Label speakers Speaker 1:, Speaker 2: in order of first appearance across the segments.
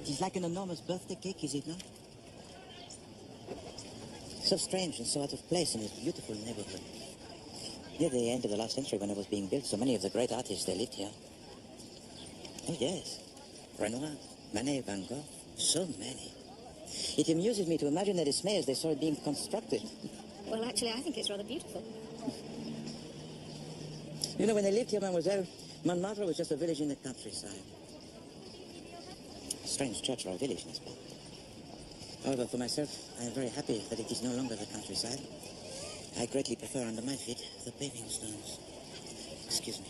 Speaker 1: It is like an enormous birthday cake, is it not? So strange and so out of place in this beautiful neighborhood. Near the end of the last century when it was being built, so many of the great artists, they lived here. Oh, yes. Renoir, Manet, Van Gogh, so many. It amuses me to imagine their dismay as they saw it being constructed.
Speaker 2: Well, actually, I think it's rather beautiful.
Speaker 1: You know, when they lived here, mademoiselle, Montmartre was just a village in the countryside. A strange church for a village, n'est-ce pas? However, for myself, I am very happy that it is no longer the countryside. I greatly prefer under my feet the paving stones. Excuse me.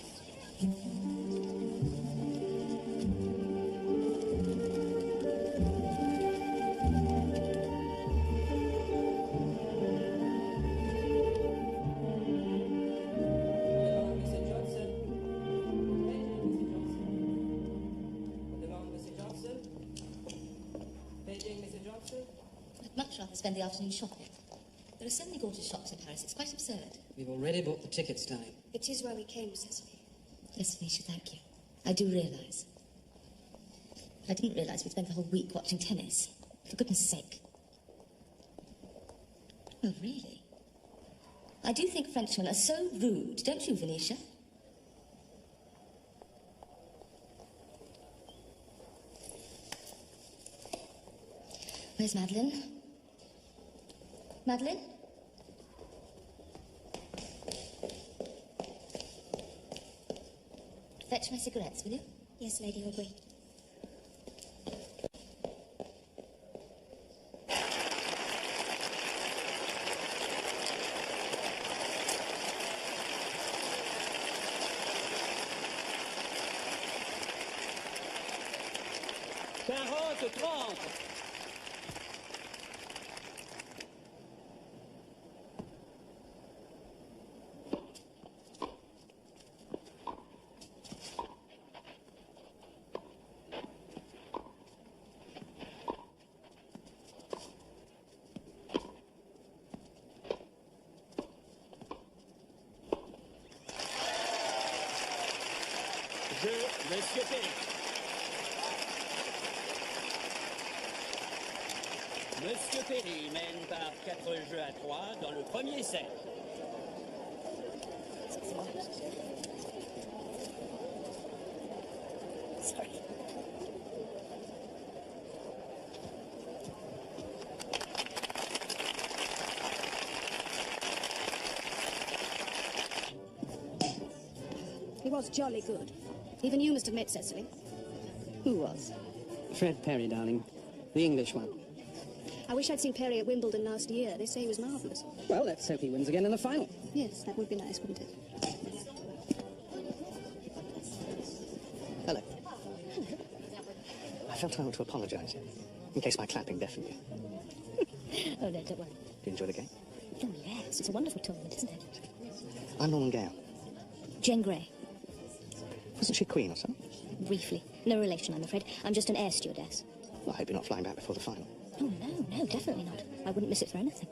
Speaker 2: I'd much rather spend the afternoon shopping. There are so many gorgeous shops in Paris, it's quite absurd.
Speaker 3: We've already bought the tickets, darling.
Speaker 4: It is why we came, Cecily.
Speaker 2: Yes, Felicia, thank you. I do realise. I didn't realise we'd spent the whole week watching tennis. For goodness sake. Oh, really? I do think Frenchmen are so rude, don't you, Venetia? Where's Madeleine? Madeleine? Fetch my cigarettes, will you?
Speaker 4: Yes, Lady Aubrey.
Speaker 5: Monsieur Perry. Monsieur Perry mène par 4 jeux à 3 dans le premier set.
Speaker 4: Sorry. He was jolly good. Even you must admit, Cecily.
Speaker 3: Who was? Fred Perry, darling. The English one.
Speaker 4: I wish I'd seen Perry at Wimbledon last year. They say he was marvellous.
Speaker 3: Well, let's hope he wins again in the final.
Speaker 4: Yes, that would be nice, wouldn't it?
Speaker 6: Hello. I felt I ought to apologise, in case my clapping deafened you.
Speaker 2: Oh, no, don't worry.
Speaker 6: Did you enjoy the game?
Speaker 2: Oh, yes, it's a wonderful tournament, isn't it?
Speaker 6: I'm Norman Gale.
Speaker 2: Jane Grey.
Speaker 6: Wasn't she queen or something?
Speaker 2: Briefly. No relation, I'm afraid. I'm just an air stewardess.
Speaker 6: Well, I hope you're not flying back before the final.
Speaker 2: Oh, no, definitely not. I wouldn't miss it for anything.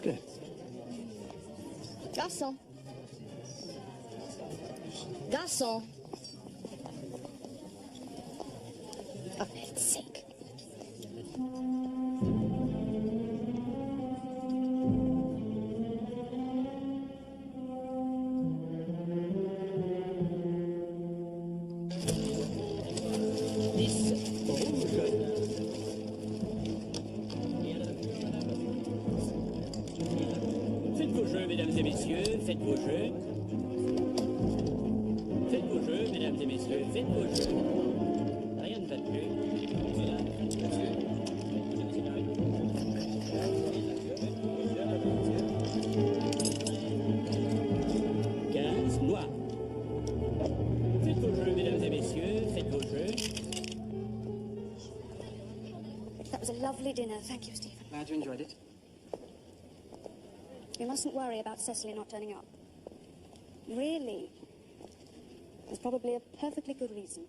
Speaker 6: Good.
Speaker 4: Garçon. Garçon.
Speaker 2: Oh, for heaven's sake.
Speaker 5: Faites vos jeux, mesdames et messieurs, faites vos jeux. Faites vos jeux, mesdames et messieurs, faites vos jeux. Rien ne va plus. Quinze, noir. Faites vos jeux, mesdames et messieurs, faites vos jeux.
Speaker 4: That was a lovely dinner. Thank you, Stephen.
Speaker 3: Glad you enjoyed it.
Speaker 4: You mustn't worry about Cecily not turning up. Really. There's probably a perfectly good reason.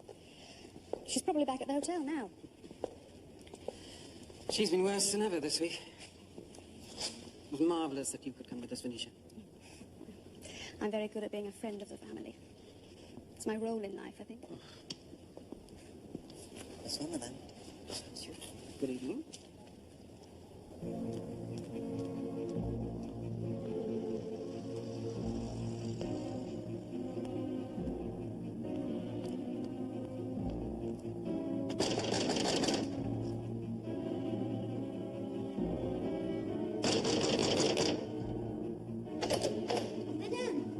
Speaker 4: She's probably back at the hotel now.
Speaker 3: She's been worse than ever this week. It was marvellous that you could come with us, Venetia.
Speaker 4: I'm very good at being a friend of the family. It's my role in life, I think.
Speaker 1: What's wrong with that?
Speaker 3: Monsieur. Good evening.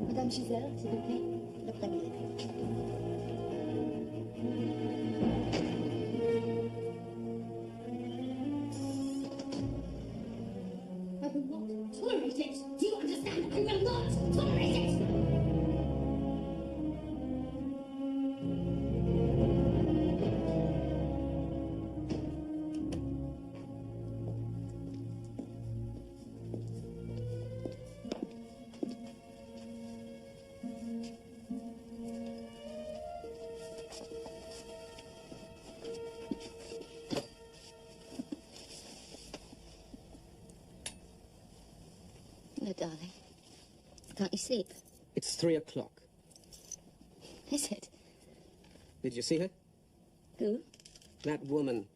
Speaker 2: Madame Giselle, s'il vous plaît. Le premier. I will not tolerate it. Do you understand? I will not tolerate it. No, darling. Can't you sleep?
Speaker 3: It's 3 o'clock.
Speaker 2: Is it?
Speaker 3: Did you see her?
Speaker 2: Who?
Speaker 3: That woman.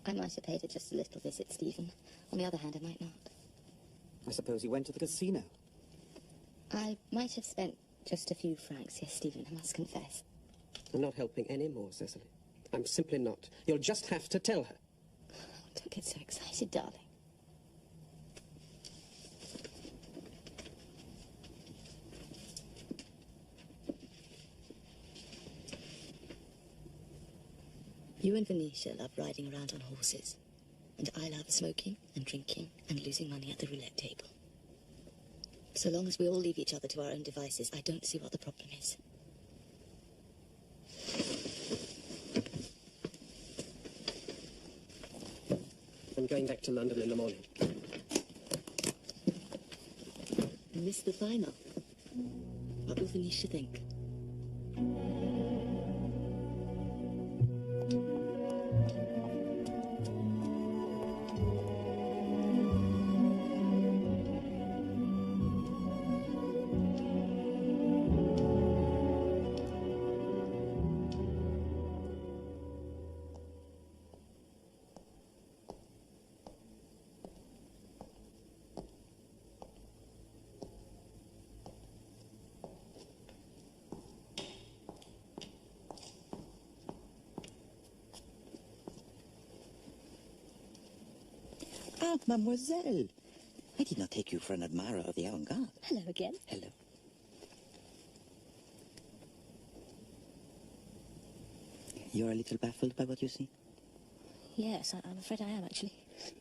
Speaker 2: I might have paid her just a little visit, Stephen. On the other hand, I might not.
Speaker 6: I suppose you went to the casino.
Speaker 2: I might have spent just a few francs, yes, Stephen, I must confess.
Speaker 3: I'm not helping any more, Cecily. I'm simply not. You'll just have to tell her.
Speaker 2: Don't get so excited, darling. You and Venetia love riding around on horses, and I love smoking and drinking and losing money at the roulette table. So long as we all leave each other to our own devices, I don't see what the problem is.
Speaker 3: I'm going back to London in the morning.
Speaker 2: You missed the final. What will Venetia think?
Speaker 1: Ah, mademoiselle. I did not take you for an admirer of the avant-garde.
Speaker 2: Hello again.
Speaker 1: Hello. You're a little baffled by what you see?
Speaker 2: Yes, I'm afraid I am, actually.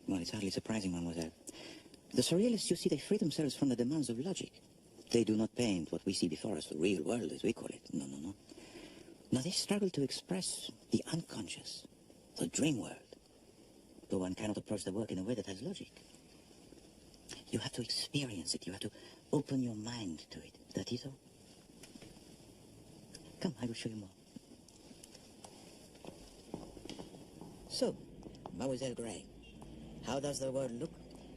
Speaker 1: Well, it's hardly surprising, mademoiselle. The surrealists, you see, they free themselves from the demands of logic. They do not paint what we see before us, the real world, as we call it. No, no, no. No, they struggle to express the unconscious, the dream world. Though one cannot approach the work in a way that has logic. You have to experience it. You have to open your mind to it. That is all. Come, I will show you more. So, Mademoiselle Gray, how does the world look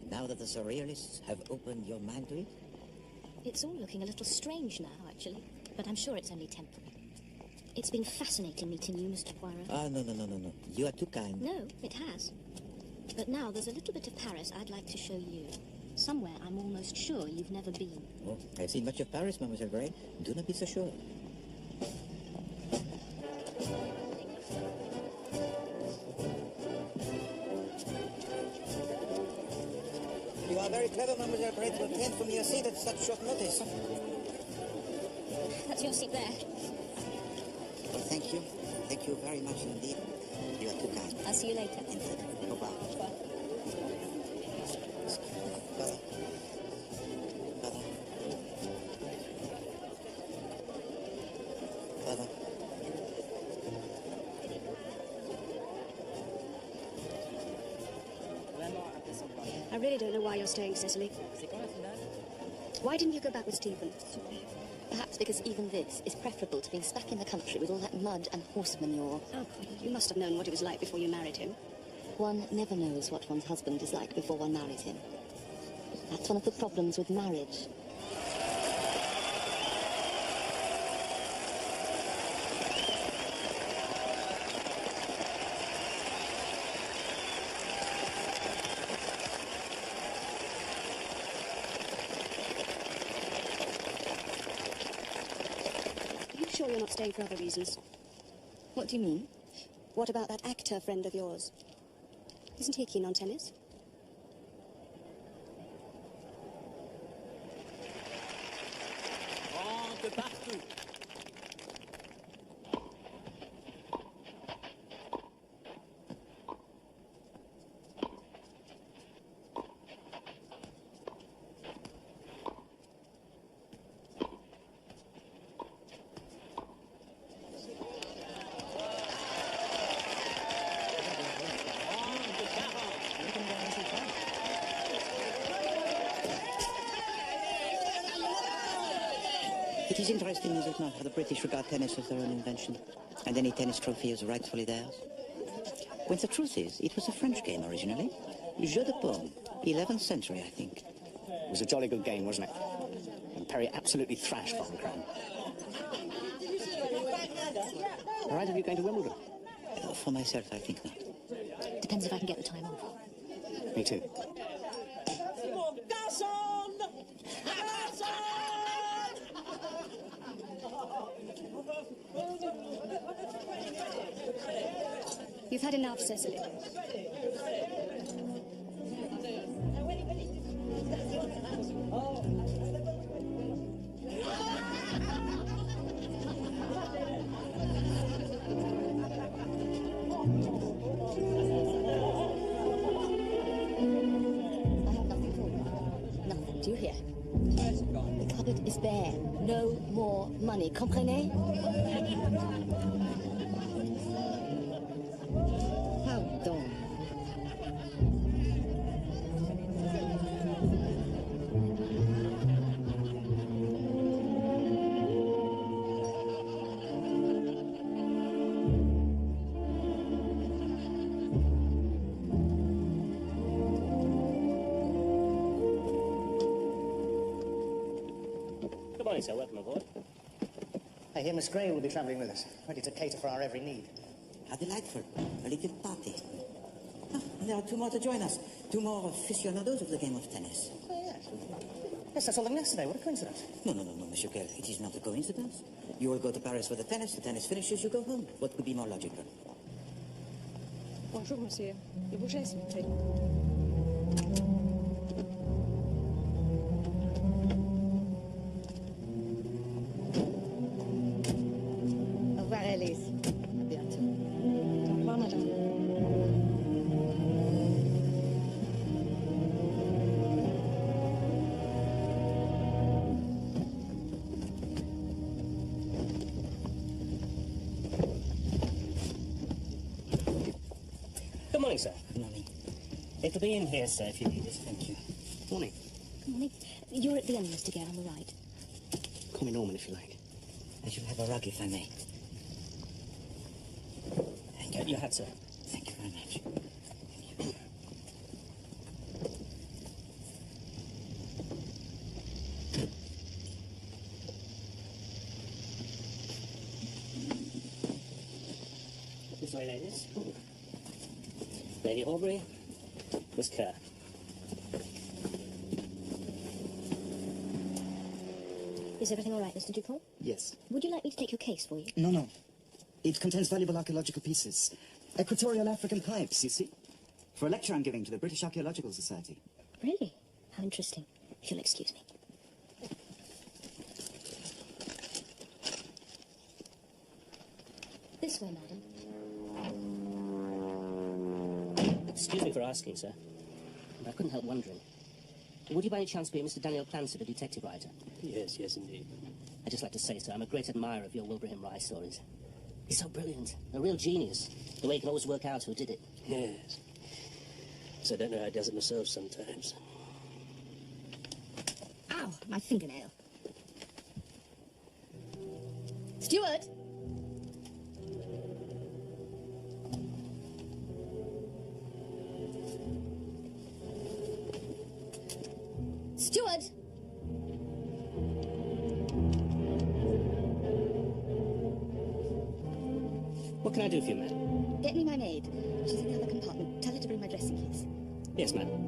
Speaker 1: now that the surrealists have opened your mind to it?
Speaker 7: It's all looking a little strange now, actually, but I'm sure it's only temporary. It's been fascinating meeting you, Mr. Poirot.
Speaker 1: Ah, no. You are too kind.
Speaker 7: No, it has. But now there's a little bit of Paris I'd like to show you. Somewhere I'm almost sure you've never been.
Speaker 1: Oh, I've seen much of Paris, Mademoiselle Gray. Do not be so sure. You are very clever, Mademoiselle Gray, to attend from your seat at such short notice.
Speaker 7: That's your seat there.
Speaker 1: Well, thank you. Thank you very much indeed. You are too kind.
Speaker 7: I'll see you later.
Speaker 1: Indeed. Au revoir. Father. Father. Father.
Speaker 4: I really don't know why you're staying, Cecily. Why didn't you go back with Stephen?
Speaker 2: Perhaps because even this is preferable to being stuck in the country with all that mud and horse manure.
Speaker 4: Oh, you must have known what it was like before you married him.
Speaker 2: One never knows what one's husband is like before one marries him. That's one of the problems with marriage.
Speaker 4: you're not staying for other reasons.
Speaker 2: What do you mean?
Speaker 4: What about that actor friend of yours? Isn't he keen on tennis?
Speaker 5: Rentre partout.
Speaker 1: It is interesting, is it not, how the British regard tennis as their own invention, and any tennis trophy as rightfully theirs? When the truth is, it was a French game originally. Jeu de paume, 11th century, I think.
Speaker 8: It was a jolly good game, wasn't it? And Perry absolutely thrashed Von Cran. All right, are you going to Wimbledon?
Speaker 1: For myself, I think not.
Speaker 7: Depends if I can get the time off.
Speaker 8: Me too.
Speaker 4: You've had enough, Cecily.
Speaker 2: Nothing. Do you hear? The cupboard is bare. No more money. Comprenez? Pardon.
Speaker 5: Good morning, sir. Welcome aboard.
Speaker 9: I hear Miss Gray will be travelling with us, ready to cater for our every need.
Speaker 1: How delightful. A little party. Ah, and there are two more to join us. Two more aficionados of the game of tennis.
Speaker 9: Oh, yes. Yes, I saw them yesterday. What a coincidence.
Speaker 1: No, Monsieur Kerr. It is not a coincidence. You will go to Paris for the tennis finishes, you go home. What could be more logical?
Speaker 10: Bonjour, monsieur. Le bouger, s'il vous plaît.
Speaker 2: Au revoir, Alice. À bientôt.
Speaker 10: Au revoir, madame.
Speaker 5: Good morning, sir.
Speaker 1: Good morning.
Speaker 5: It'll be in here, sir, if you need it. Thank you.
Speaker 8: Morning.
Speaker 7: Good morning. You're at the end, Mr. Gare, on the right.
Speaker 8: Call me Norman if you like.
Speaker 1: I shall have a rug if I may. Thank you.
Speaker 5: Your hat, sir.
Speaker 1: Thank you very much.
Speaker 5: This way, ladies. Lady Horbury, Miss Kerr.
Speaker 7: Is everything all right, Mr. Dupont?
Speaker 9: Yes.
Speaker 7: Would you like me to take your case for you?
Speaker 9: No. It contains valuable archaeological pieces. Equatorial African pipes, you see? For a lecture I'm giving to the British Archaeological Society.
Speaker 7: Really? How interesting. If you'll excuse me. This way, madam.
Speaker 5: Excuse me for asking, sir. But I couldn't help wondering. Would you by any chance be Mr. Daniel Clancy, the detective writer?
Speaker 11: Yes, indeed.
Speaker 5: I'd just like to say, sir, I'm a great admirer of your Wilbraham Rye stories. He's so brilliant. A real genius. The way he can always work out who did it.
Speaker 11: Yes. So I don't know how he does it myself sometimes.
Speaker 2: Ow, my fingernail. Steward! Steward!
Speaker 5: What can I do for you, madam?
Speaker 2: Get me my maid. She's in the other compartment. Tell her to bring my dressing case.
Speaker 5: Yes, madam.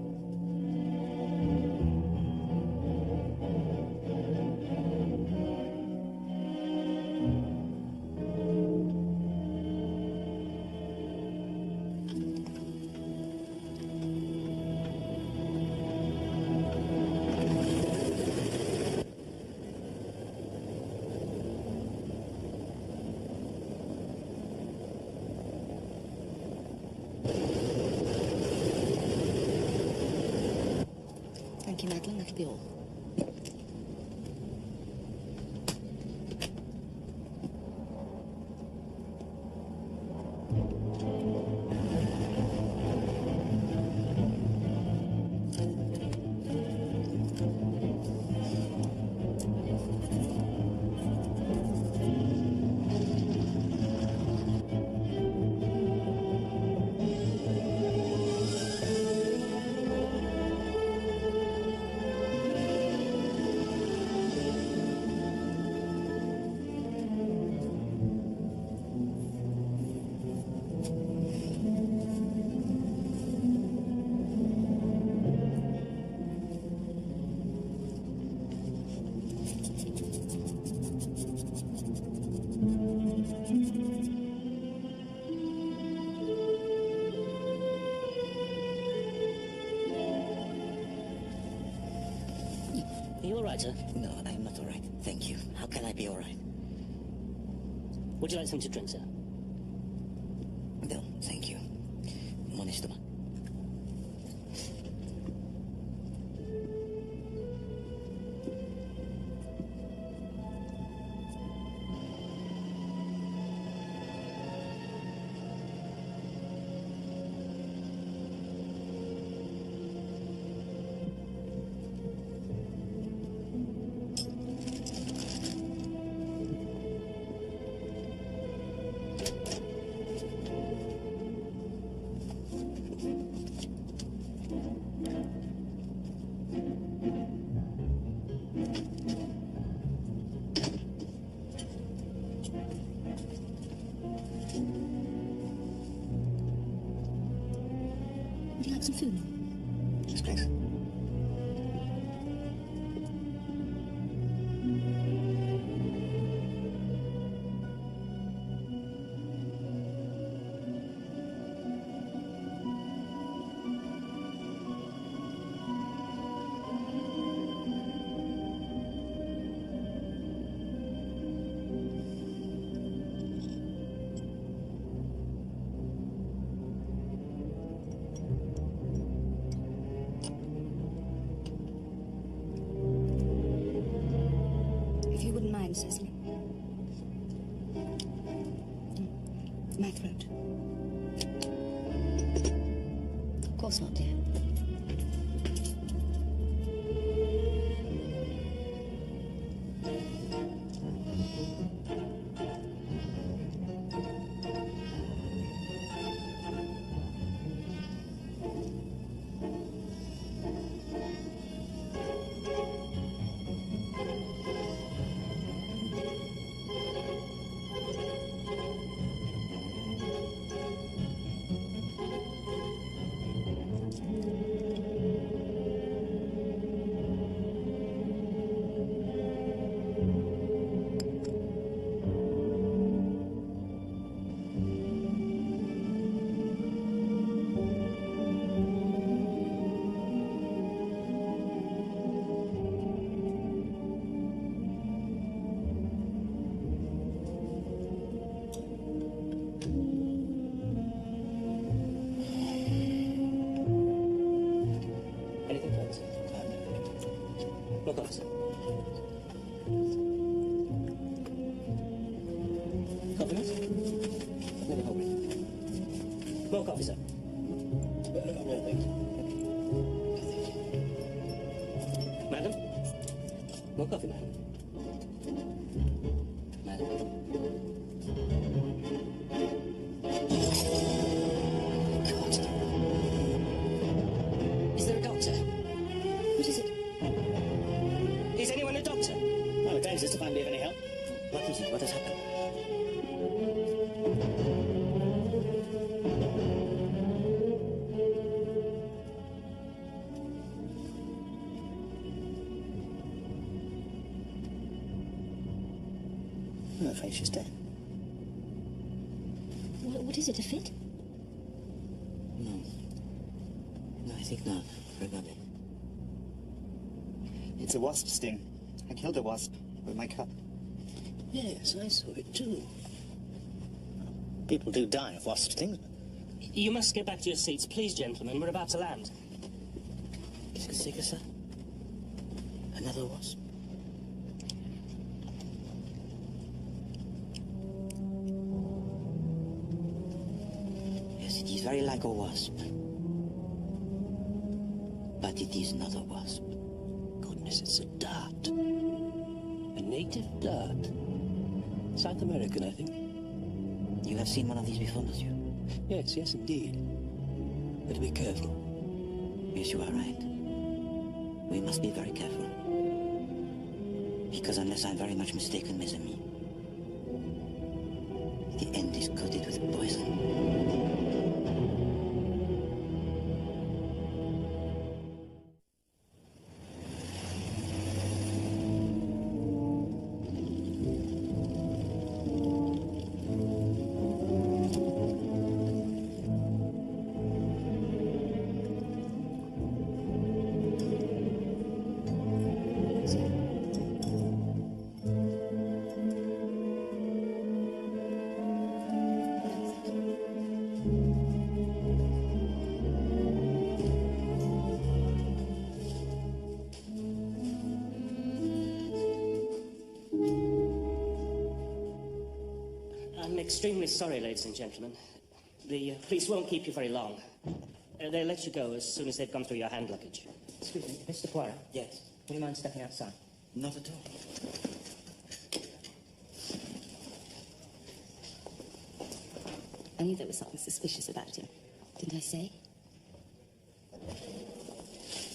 Speaker 2: Thank you, Madeline. That'll be all.
Speaker 5: Are you all right, sir?
Speaker 1: No, I'm not all right. Thank you. How can I be all right?
Speaker 5: Would you like something to drink, sir?
Speaker 1: No, thank you. Mon estomac.
Speaker 2: Would you like some food?
Speaker 1: Yes, please.
Speaker 2: If you wouldn't mind, Cecily. My throat. Of course not, dear.
Speaker 5: Anything else? Look, officer. Coffee, miss? Never hungry. More coffee, sir. No, thanks. Madam? More coffee, madam. Madam? God. Is there a doctor?
Speaker 2: What is it?
Speaker 5: Is anyone a doctor?
Speaker 8: Well, it aims us to find me of any help.
Speaker 1: What is it? What has happened?
Speaker 8: I'm afraid she's dead.
Speaker 2: What is it, a fit?
Speaker 1: No. No, I think not. Probably.
Speaker 9: It's a wasp sting. I killed a wasp with my cup.
Speaker 8: Yes, I saw it too. People do die of wasp stings.
Speaker 5: You must get back to your seats, please, gentlemen. We're about to land.
Speaker 1: Qu'est-ce que c'est que ça? Another wasp. Yes, it is very like a wasp. But it is not a wasp.
Speaker 11: Goodness, it's a dart. A native dart. South American, I think.
Speaker 1: You have seen one of these before, monsieur?
Speaker 11: Yes, yes, indeed. Better be careful.
Speaker 1: Yes, you are right. We must be very careful. Because unless I'm very much mistaken, mes amis, the end is coated with poison.
Speaker 5: I'm extremely sorry, ladies and gentlemen. The police won't keep you very long. They'll let you go as soon as they've gone through your hand luggage. Excuse me, Mr. Poirot?
Speaker 1: Yes.
Speaker 5: Would you mind stepping outside?
Speaker 1: Not at all.
Speaker 2: I knew there was something suspicious about him. Didn't I say?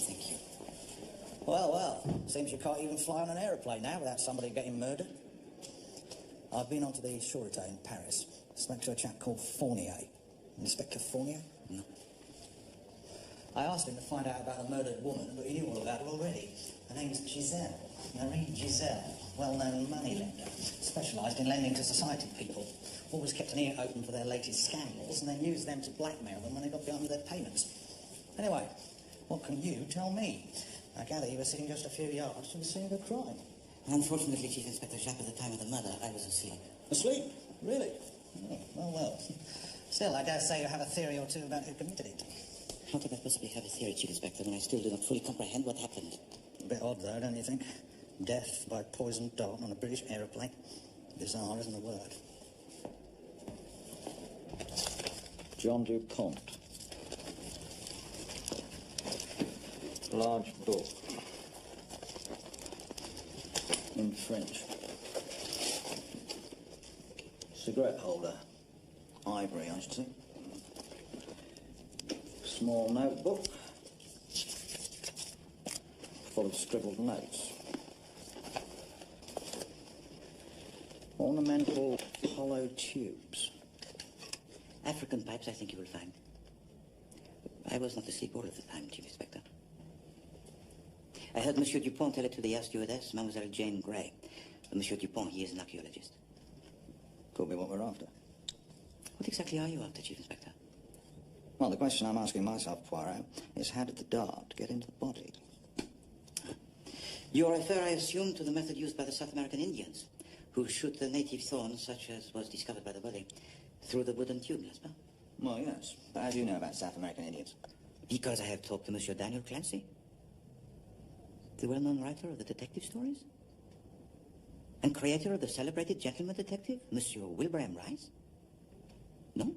Speaker 12: Thank you. Well, well. Seems you can't even fly on an aeroplane now without somebody getting murdered. I've been onto the Sûreté in Paris. Spoke to a chap called Fournier. Inspector Fournier?
Speaker 1: No.
Speaker 12: I asked him to find out about the murdered woman, but he knew all about her already. Her name's Giselle. Marie Giselle. Well-known moneylender. Specialised in lending to society people. Always kept an ear open for their latest scandals and then used them to blackmail them when they got behind with their payments. Anyway, what can you tell me? I gather you were sitting just a few yards from the scene of the crime.
Speaker 1: Unfortunately, Chief Inspector Japp, at the time of the murder, I was asleep.
Speaker 12: Asleep? Really? Oh, well, well. Still, I dare say you have a theory or two about who committed it.
Speaker 1: How could I possibly have a theory, Chief Inspector, when I still do not fully comprehend what happened?
Speaker 12: A bit odd, though, don't you think? Death by poisoned dart on a British aeroplane. Bizarre, isn't the word?
Speaker 13: John Dupont. Large book. In French. Cigarette holder. Ivory, I should say. Small notebook. Full of scribbled notes. Ornamental hollow tubes.
Speaker 1: African pipes, I think you will find. I was not asleep all of the time, Chief Inspector. I heard Monsieur Dupont tell it to the air stewardess, Mademoiselle Jane Grey. Monsieur Dupont, he is an archaeologist.
Speaker 13: Could be what we're after.
Speaker 1: What exactly are you after, Chief Inspector?
Speaker 13: Well, the question I'm asking myself, Poirot, is how did the dart get into the body?
Speaker 1: You refer, I assume, to the method used by the South American Indians, who shoot the native thorns, such as was discovered by the body, through the wooden tube, n'est-ce pas?
Speaker 13: Well, yes. But how do you know about South American Indians?
Speaker 1: Because I have talked to Monsieur Daniel Clancy, the well-known writer of the detective stories, and creator of the celebrated gentleman detective, Monsieur Wilbraham Rice. No?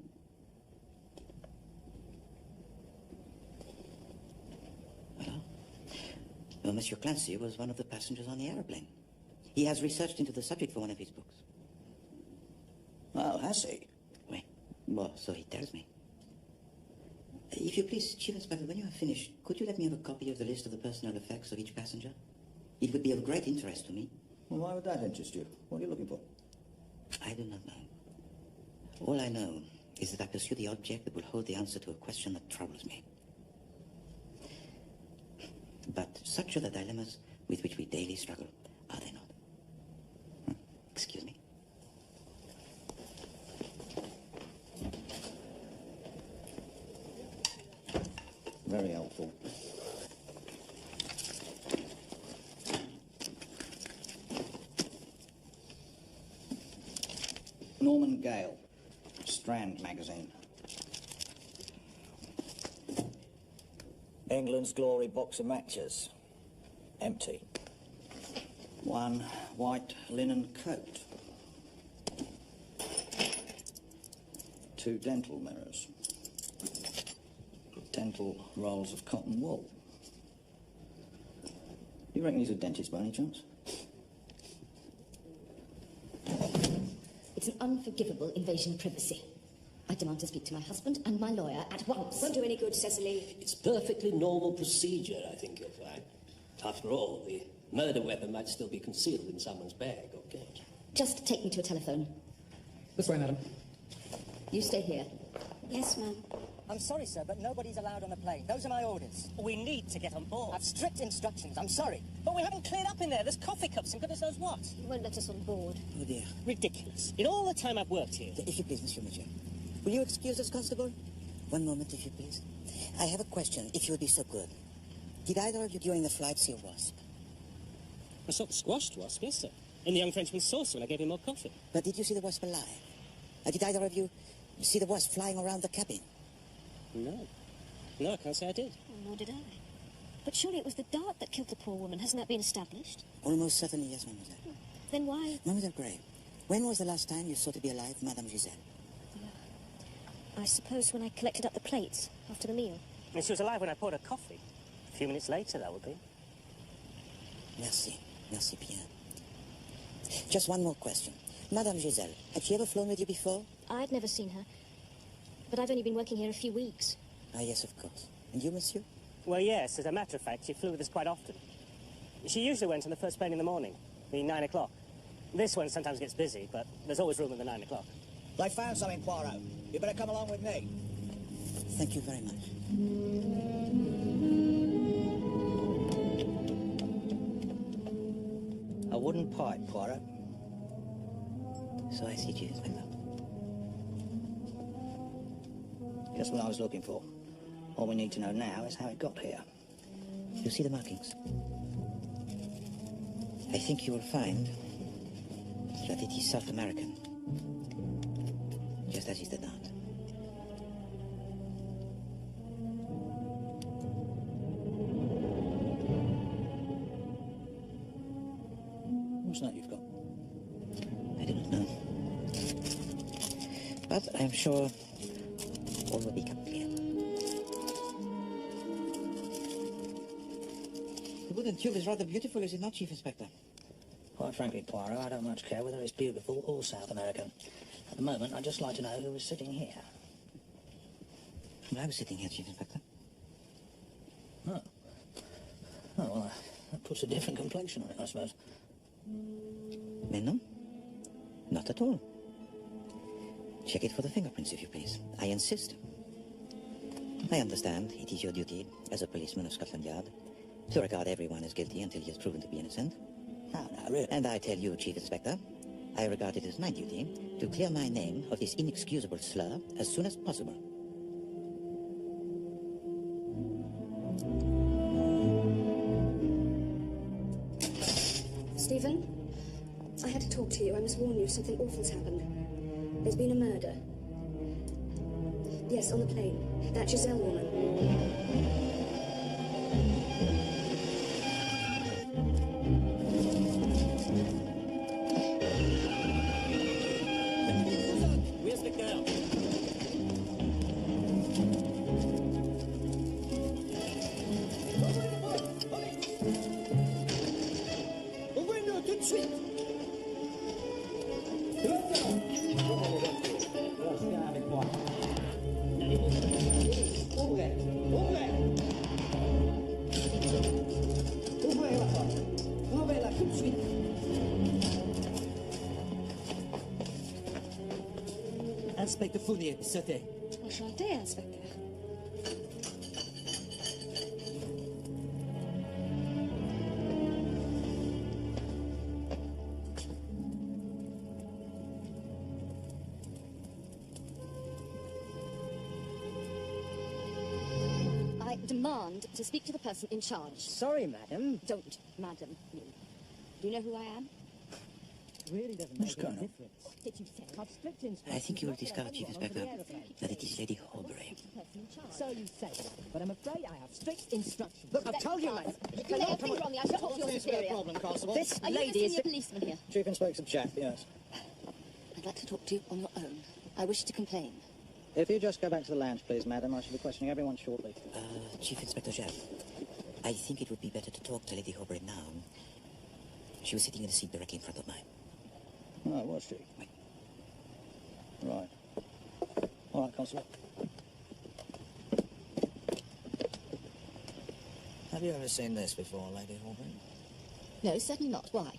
Speaker 1: Well, Monsieur Clancy was one of the passengers on the aeroplane. He has researched into the subject for one of his books.
Speaker 13: Oh, has he?
Speaker 1: Oui. Well, so he tells me. If you please, Chief Inspector, when you have finished, could you let me have a copy of the list of the personal effects of each passenger? It would be of great interest to me.
Speaker 13: Well, why would that interest you? What are you looking for?
Speaker 1: I do not know. All I know is that I pursue the object that will hold the answer to a question that troubles me. But such are the dilemmas with which we daily struggle, are they not? Excuse me.
Speaker 13: Very helpful. Norman Gale, Strand magazine.
Speaker 12: England's glory box of matches. Empty.
Speaker 13: One white linen coat. 2 dental mirrors. Dental rolls of cotton wool. Do you reckon he's a dentist by any chance?
Speaker 2: It's an unforgivable invasion of privacy. I demand to speak to my husband and my lawyer at once.
Speaker 4: Won't do any good, Cecily.
Speaker 11: It's perfectly normal procedure, I think you'll find. After all, the murder weapon might still be concealed in someone's bag or coat.
Speaker 2: Just take me to a telephone.
Speaker 6: This way, madam.
Speaker 2: You stay here.
Speaker 4: Yes, ma'am.
Speaker 14: I'm sorry, sir, but nobody's allowed on the plane. Those are my orders.
Speaker 5: We need to get on board.
Speaker 14: I've strict instructions. I'm sorry.
Speaker 5: But we haven't cleared up in there. There's coffee cups and goodness knows what.
Speaker 7: You won't let us on board.
Speaker 1: Oh, dear.
Speaker 5: Ridiculous. In all the time I've worked here.
Speaker 1: If you please, Monsieur Mitchell. Will you excuse us, Constable? One moment, if you please. I have a question, if you would be so good. Did either of you during the flight see a wasp?
Speaker 5: I saw the squashed wasp, yes, sir. In the young Frenchman's saucer when I gave him more coffee.
Speaker 1: But did you see the wasp alive? Did either of you see the wasp flying around the cabin?
Speaker 5: No. No, I can't say I did.
Speaker 7: Well, nor did I. But surely it was the dart that killed the poor woman. Hasn't that been established?
Speaker 1: Almost certainly, yes, mademoiselle.
Speaker 7: Then why?
Speaker 1: Mademoiselle Gray, when was the last time you saw to be alive Madame Giselle?
Speaker 7: I suppose when I collected up the plates after the meal.
Speaker 5: And she was alive when I poured her coffee. A few minutes later, that would be.
Speaker 1: Merci. Merci bien. Just one more question. Madame Giselle, had she ever flown with you before?
Speaker 7: I'd never seen her. But I've only been working here a few weeks.
Speaker 1: Ah, yes, of course. And you, monsieur?
Speaker 5: Well, yes, as a matter of fact, she flew with us quite often. She usually went on the first plane in the morning, the 9 o'clock. This one sometimes gets busy, but there's always room at the 9 o'clock.
Speaker 14: They found something, Poirot. You better come along with me.
Speaker 1: Thank you very much.
Speaker 12: A wooden pipe, Poirot.
Speaker 1: So I see, Chief Inspector.
Speaker 12: Just what I was looking for. All we need to know now is how it got here.
Speaker 1: You see the markings? I think you will find that it is South American. Just as is the dart.
Speaker 12: What's that you've got?
Speaker 1: I do not know. But I am sure all will become clear. The wooden tube is rather beautiful, is it not, Chief Inspector?
Speaker 12: Quite frankly, Poirot, I don't much care whether it's beautiful or South American. At the moment, I'd just like to know who was sitting here.
Speaker 1: Well, I was sitting here, Chief Inspector.
Speaker 12: Oh. Oh, well, that puts a different complexion on it, I suppose.
Speaker 1: Mais non, not at all. Check it for the fingerprints, if you please. I insist. I understand it is your duty, as a policeman of Scotland Yard, to regard everyone as guilty until he is proven to be innocent.
Speaker 12: No, really.
Speaker 1: And I tell you, Chief Inspector, I regard it as my duty to clear my name of this inexcusable slur as soon as possible.
Speaker 4: Stephen, I had to talk to you. I must warn you, something awful's happened. There's been a murder. Yes, on the plane. That Giselle woman.
Speaker 5: Where's the girl?
Speaker 14: Ouvrez-nous tout de suite.
Speaker 6: Viens avec moi. Ouvrez, ouvrez. Ouvrez la porte. Ouvrez-la tout de suite.
Speaker 14: Inspecteur Fournier, c'était.
Speaker 10: Enchanté, inspecteur.
Speaker 2: I demand to speak to the person in charge.
Speaker 14: Sorry, madam.
Speaker 2: Don't, madam. Do you know who I am?
Speaker 14: really doesn't
Speaker 13: What's
Speaker 14: make any
Speaker 13: going on?
Speaker 14: difference.
Speaker 7: Did you say?
Speaker 14: I've strict instructions.
Speaker 1: I think you will
Speaker 14: not to let
Speaker 1: discover, Chief
Speaker 14: anyone onto
Speaker 1: Inspector,
Speaker 14: the aeroplane.
Speaker 1: that it is Lady Horbury.
Speaker 14: So you say, but I'm afraid I have strict instructions. Look, I've told you, mate.
Speaker 7: You lay a finger on me, I shall talk to your superior.
Speaker 12: problem, Constable?
Speaker 14: This
Speaker 7: Are you
Speaker 14: lady
Speaker 7: visiting
Speaker 14: is...
Speaker 7: a policeman here?
Speaker 12: Chief Inspector Jack, yes.
Speaker 2: I'd like to talk to you on your own. I wish to complain.
Speaker 12: If you just go back to the lounge, please, madam, I shall be questioning everyone shortly.
Speaker 1: Chief Inspector Jeff, I think it would be better to talk to Lady Horbury now. She was sitting in a seat directly in front of mine.
Speaker 12: Oh, was she?
Speaker 1: Right.
Speaker 12: Right. All right, Constable. Have you ever seen this before, Lady Horbury?
Speaker 2: No, certainly not. Why?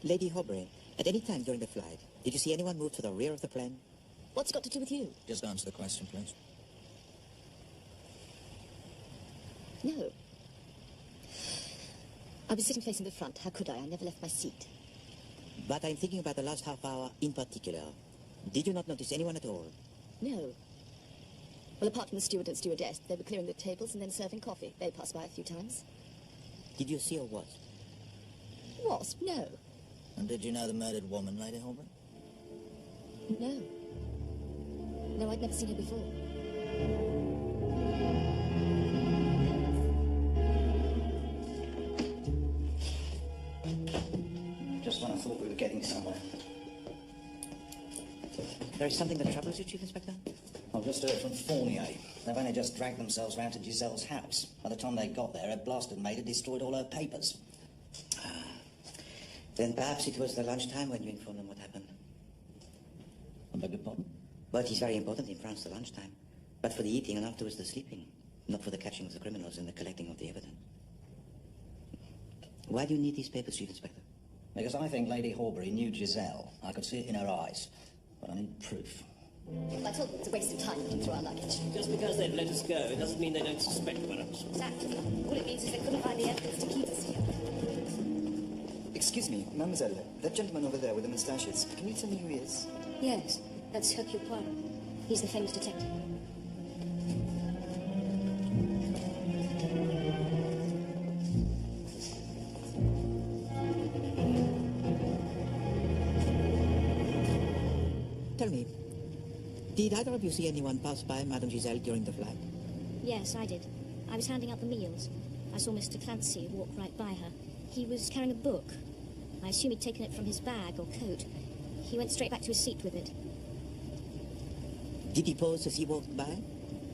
Speaker 1: Lady Horbury, at any time during the flight, did you see anyone move to the rear of the plane?
Speaker 2: What's it got to do with you?
Speaker 12: Just answer the question, please.
Speaker 2: No. I was sitting facing the front. How could I? I never left my seat.
Speaker 1: But I'm thinking about the last half hour in particular. Did you not notice anyone at all?
Speaker 2: No. Well, apart from the steward and stewardess, they were clearing the tables and then serving coffee. They passed by a few times.
Speaker 1: Did you see a wasp?
Speaker 2: Wasp? No.
Speaker 12: And did you know the murdered woman, Lady Horbury?
Speaker 2: No. No, I'd never seen her before.
Speaker 12: Just when I thought we were getting somewhere.
Speaker 1: There is something that troubles you, Chief Inspector?
Speaker 12: I've just heard from Fournier. They've only just dragged themselves round to Giselle's house. By the time they got there, a blasted maid had destroyed all her papers.
Speaker 1: Then perhaps it was the lunchtime when you informed them what happened.
Speaker 12: I beg your pardon?
Speaker 1: Well, it is very important in France, the lunchtime. But for the eating and afterwards the sleeping. Not for the catching of the criminals and the collecting of the evidence. Why do you need these papers, Chief Inspector?
Speaker 12: Because I think Lady Horbury knew Giselle. I could see it in her eyes. But I need proof.
Speaker 2: I told them it's a waste of time looking through our luggage.
Speaker 11: Just because they've let us go, it doesn't mean they don't suspect one of us.
Speaker 2: Exactly. All it means is they couldn't find the evidence to keep us here.
Speaker 9: Excuse me, mademoiselle. That gentleman over there with the moustaches. Can you tell me who he is?
Speaker 7: Yes, that's Hercule Poirot. He's the famous detective.
Speaker 1: Tell me, did either of you see anyone pass by Madame Giselle during the flight?
Speaker 7: Yes, I did. I was handing out the meals. I saw Mr. Clancy walk right by her. He was carrying a book. I assume he'd taken it from his bag or coat. He went straight back to his seat with it.
Speaker 1: Did he pause as he walked by?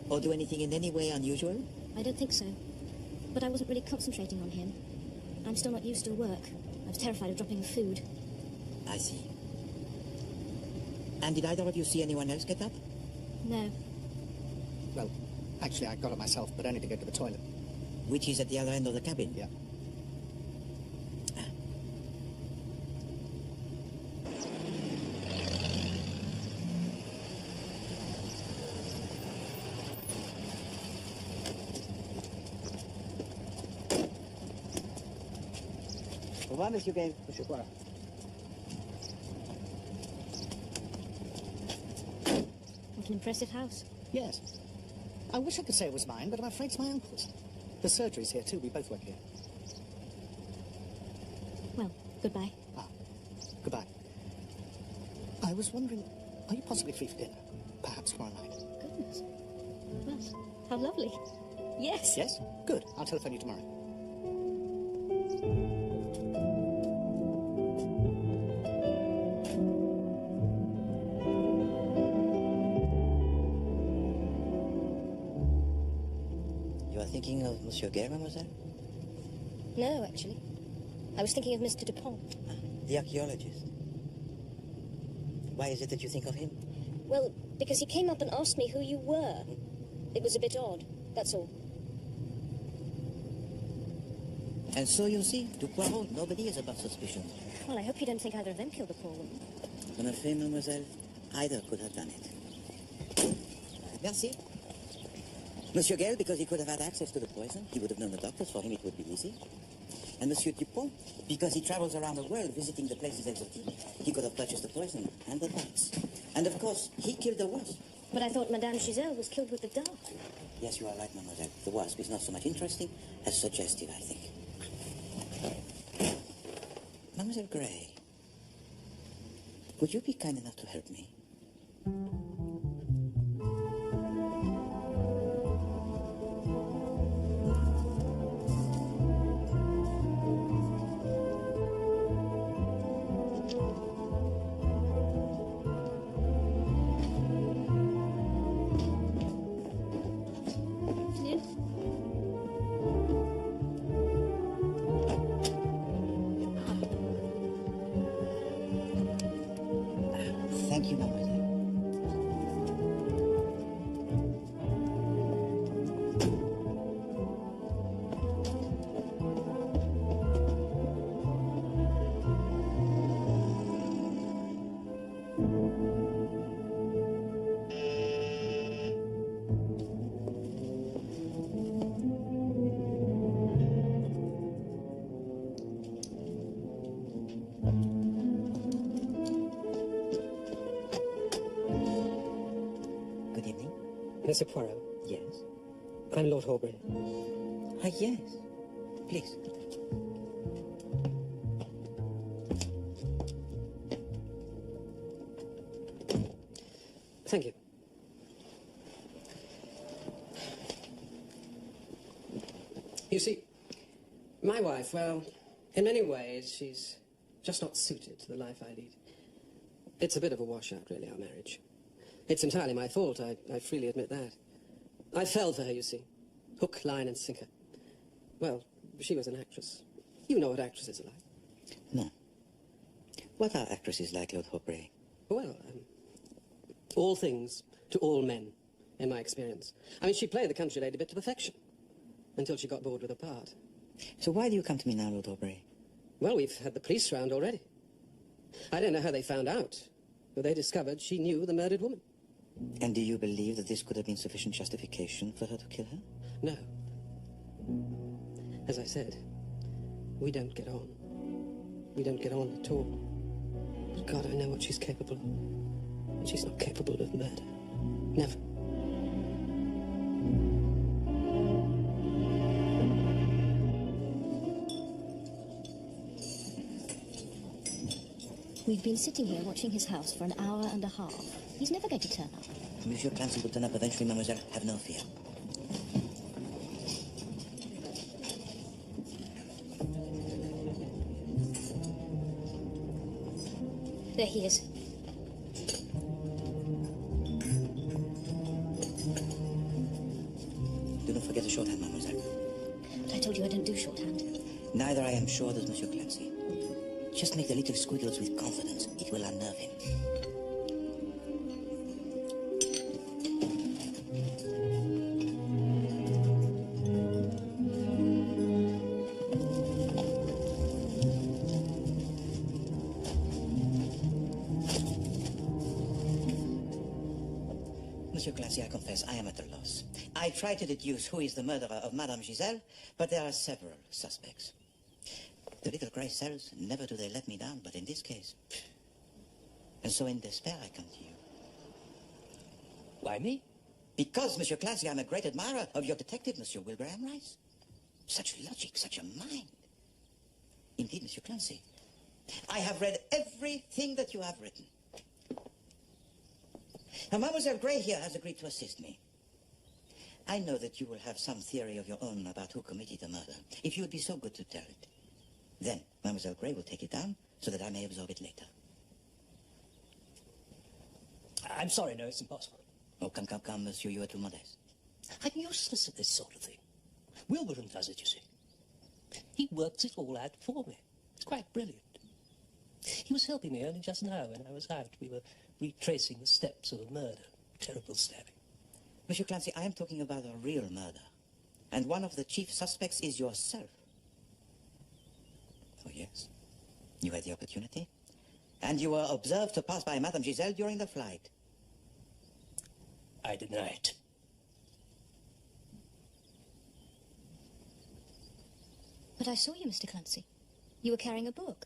Speaker 1: Or do anything in any way unusual?
Speaker 7: I don't think so. But I wasn't really concentrating on him. I'm still not used to work. I was terrified of dropping the food.
Speaker 1: I see. And did either of you see anyone else get up?
Speaker 7: No.
Speaker 8: Well, actually, I got it myself, but only to go to the toilet.
Speaker 1: Which is at the other end of the cabin?
Speaker 8: Yeah.
Speaker 14: Au revoir, Monsieur Gale. Monsieur Poirot.
Speaker 7: What an impressive house.
Speaker 8: Yes. I wish I could say it was mine, but I'm afraid it's my uncle's. The surgery's here, too. We both work here.
Speaker 7: Well, goodbye.
Speaker 8: Goodbye. I was wondering, are you possibly free for dinner? Perhaps tomorrow night?
Speaker 7: Goodness. Well, how lovely. Yes.
Speaker 8: Yes? Good. I'll telephone you tomorrow.
Speaker 1: You are thinking of Monsieur Gare, mademoiselle?
Speaker 7: No, actually. I was thinking of Mr. Dupont.
Speaker 1: The archaeologist. Why is it that you think of him?
Speaker 7: Well, because he came up and asked me who you were. It was a bit odd, that's all.
Speaker 1: And so you see, to Poirot, nobody is above suspicion.
Speaker 7: Well, I hope you don't think either of them killed the poor woman.
Speaker 1: En effet, mademoiselle, either could have done it. Merci. Monsieur Gale, because he could have had access to the poison, he would have known the doctors. For him, it would be easy. And Monsieur Dupont, because he travels around the world visiting the places exotic, he could have purchased the poison and the bites. And of course, he killed the wasp.
Speaker 7: But I thought Madame Giselle was killed with the dart.
Speaker 1: Yes, you are right, mademoiselle. The wasp is not so much interesting as suggestive, I think. Mademoiselle Gray, Would you be kind enough to help me? Thank you, mademoiselle. Good evening.
Speaker 3: Mr. Poirot.
Speaker 1: Yes?
Speaker 3: I'm Lord Horbury.
Speaker 1: Ah, yes. Please.
Speaker 3: Thank you. You see, my wife, well, in many ways, she's just not suited to the life I lead. It's a bit of a washout, really, our marriage. It's entirely my fault, I freely admit that. I fell for her, you see. Hook, line, and sinker. Well, she was an actress. You know what actresses are like.
Speaker 1: No. What are actresses like, Lord Horbury?
Speaker 3: Well, all things to all men, in my experience. I mean, she played the country lady bit to perfection, until she got bored with her part.
Speaker 1: So why do you come to me now, Lord Horbury?
Speaker 3: Well, we've had the police round already. I don't know how they found out, but they discovered she knew the murdered woman.
Speaker 1: And do you believe that this could have been sufficient justification for her to kill her?
Speaker 3: No. As I said, we don't get on. We don't get on at all. But God, I know what she's capable of. And she's not capable of murder. Never.
Speaker 7: We've been sitting here watching his house for an hour and a half. He's never going to turn up.
Speaker 1: Monsieur Clancy will turn up eventually, mademoiselle. Have no fear.
Speaker 7: There he is.
Speaker 1: Do not forget the shorthand, mademoiselle.
Speaker 7: But I told you I don't do shorthand.
Speaker 1: Neither I am sure does Monsieur Clancy. Just make the little squiggles with confidence. It will unnerve him. Monsieur Clancy, I confess, I am at a loss. I try to deduce who is the murderer of Madame Giselle, but there are several suspects. The little grey cells, never do they let me down, but in this case... And so in despair, I come to you.
Speaker 11: Why me?
Speaker 1: Because, Monsieur Clancy, I'm a great admirer of your detective, Monsieur Wilbraham Rice. Such logic, such a mind. Indeed, Monsieur Clancy, I have read everything that you have written. Now, Mademoiselle Gray here has agreed to assist me. I know that you will have some theory of your own about who committed the murder. If you would be so good to tell it. Then, Mademoiselle Gray will take it down so that I may absorb it later.
Speaker 11: I'm sorry, no, it's impossible.
Speaker 1: Oh, come, monsieur, you are too modest.
Speaker 11: I'm useless at this sort of thing. Wilburn does it, you see. He works it all out for me. It's quite brilliant. He was helping me only just now when I was out. We were retracing the steps of a murder. Terrible stabbing.
Speaker 1: Monsieur Clancy, I am talking about a real murder. And one of the chief suspects is yourself. Oh, yes. You had the opportunity. And you were observed to pass by Madame Giselle during the flight.
Speaker 11: I deny it.
Speaker 7: But I saw you, Mr. Clancy. You were carrying a book.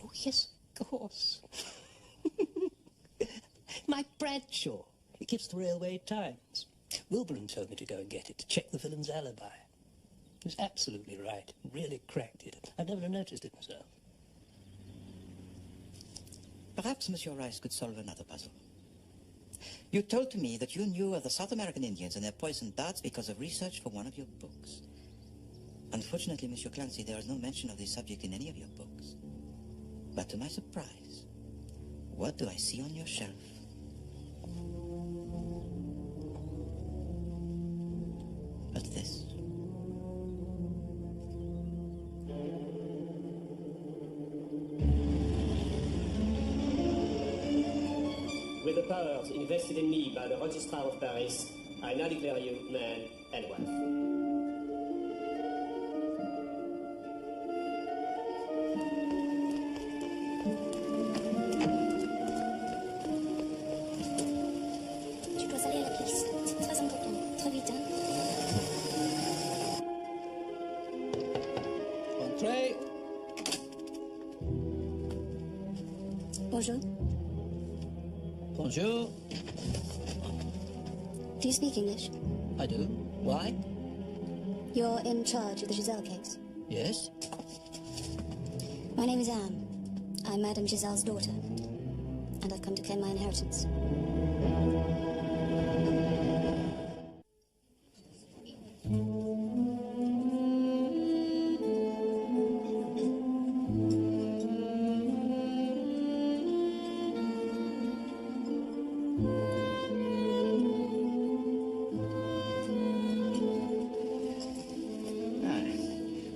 Speaker 11: Oh, yes, of course. My Bradshaw. It gives the Railway Times. Wilburn told me to go and get it, to check the villain's alibi. He was absolutely right. Really cracked it. I've never noticed it myself.
Speaker 1: Perhaps Monsieur Rice could solve another puzzle. You told to me that you knew of the South American Indians and their poisoned darts because of research for one of your books. Unfortunately, Monsieur Clancy, there is no mention of this subject in any of your books. But to my surprise, what do I see on your shelf? But this.
Speaker 15: With the powers invested in me by the Registrar of Paris, I now declare you man and wife.
Speaker 7: Tu dois aller à la police. C'est très important. Très vite, hein.
Speaker 11: Entrez.
Speaker 7: Bonjour.
Speaker 11: Bonjour.
Speaker 7: Do you speak English?
Speaker 11: I do. Why?
Speaker 7: You're in charge of the Giselle case.
Speaker 11: Yes.
Speaker 7: My name is Anne. I'm Madame Giselle's daughter. And I've come to claim my inheritance.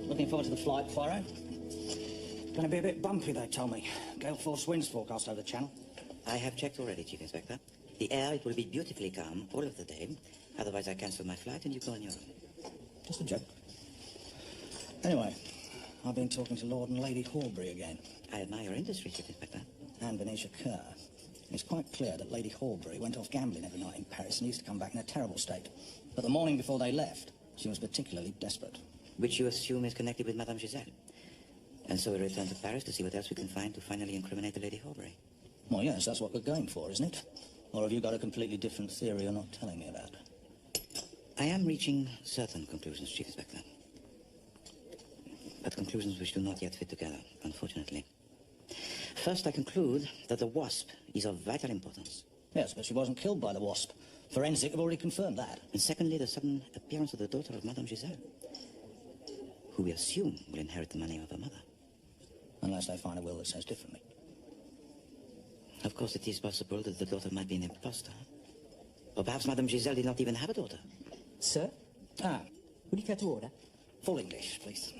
Speaker 12: Looking forward to the flight, Poirot. Going to be a bit bumpy, they told me. Gale force winds forecast over the channel.
Speaker 1: I have checked already, Chief Inspector. The air, it will be beautifully calm all of the day. Otherwise, I cancel my flight and you go on your own.
Speaker 12: Just a joke. Anyway, I've been talking to Lord and Lady Horbury again.
Speaker 1: I admire your industry, Chief Inspector.
Speaker 12: And Venetia Kerr. It's quite clear that Lady Horbury went off gambling every night in Paris and used to come back in a terrible state. But the morning before they left, she was particularly desperate.
Speaker 1: Which you assume is connected with Madame Giselle. And so we return to Paris to see what else we can find to finally incriminate the Lady Horbury.
Speaker 12: Well, yes, that's what we're going for, isn't it? Or have you got a completely different theory you're not telling me about?
Speaker 1: I am reaching certain conclusions, Chief Inspector. But conclusions which do not yet fit together, unfortunately. First, I conclude that the wasp is of vital importance.
Speaker 12: Yes, but she wasn't killed by the wasp. Forensic have already confirmed that.
Speaker 1: And secondly, the sudden appearance of the daughter of Madame Giselle, who we assume will inherit the money of her mother.
Speaker 12: Unless they find a will that says differently.
Speaker 1: Of course, it is possible that the daughter might be an impostor. Or perhaps Madame Giselle did not even have a daughter.
Speaker 14: Sir?
Speaker 12: Ah,
Speaker 14: Would you care to order?
Speaker 12: full English, please.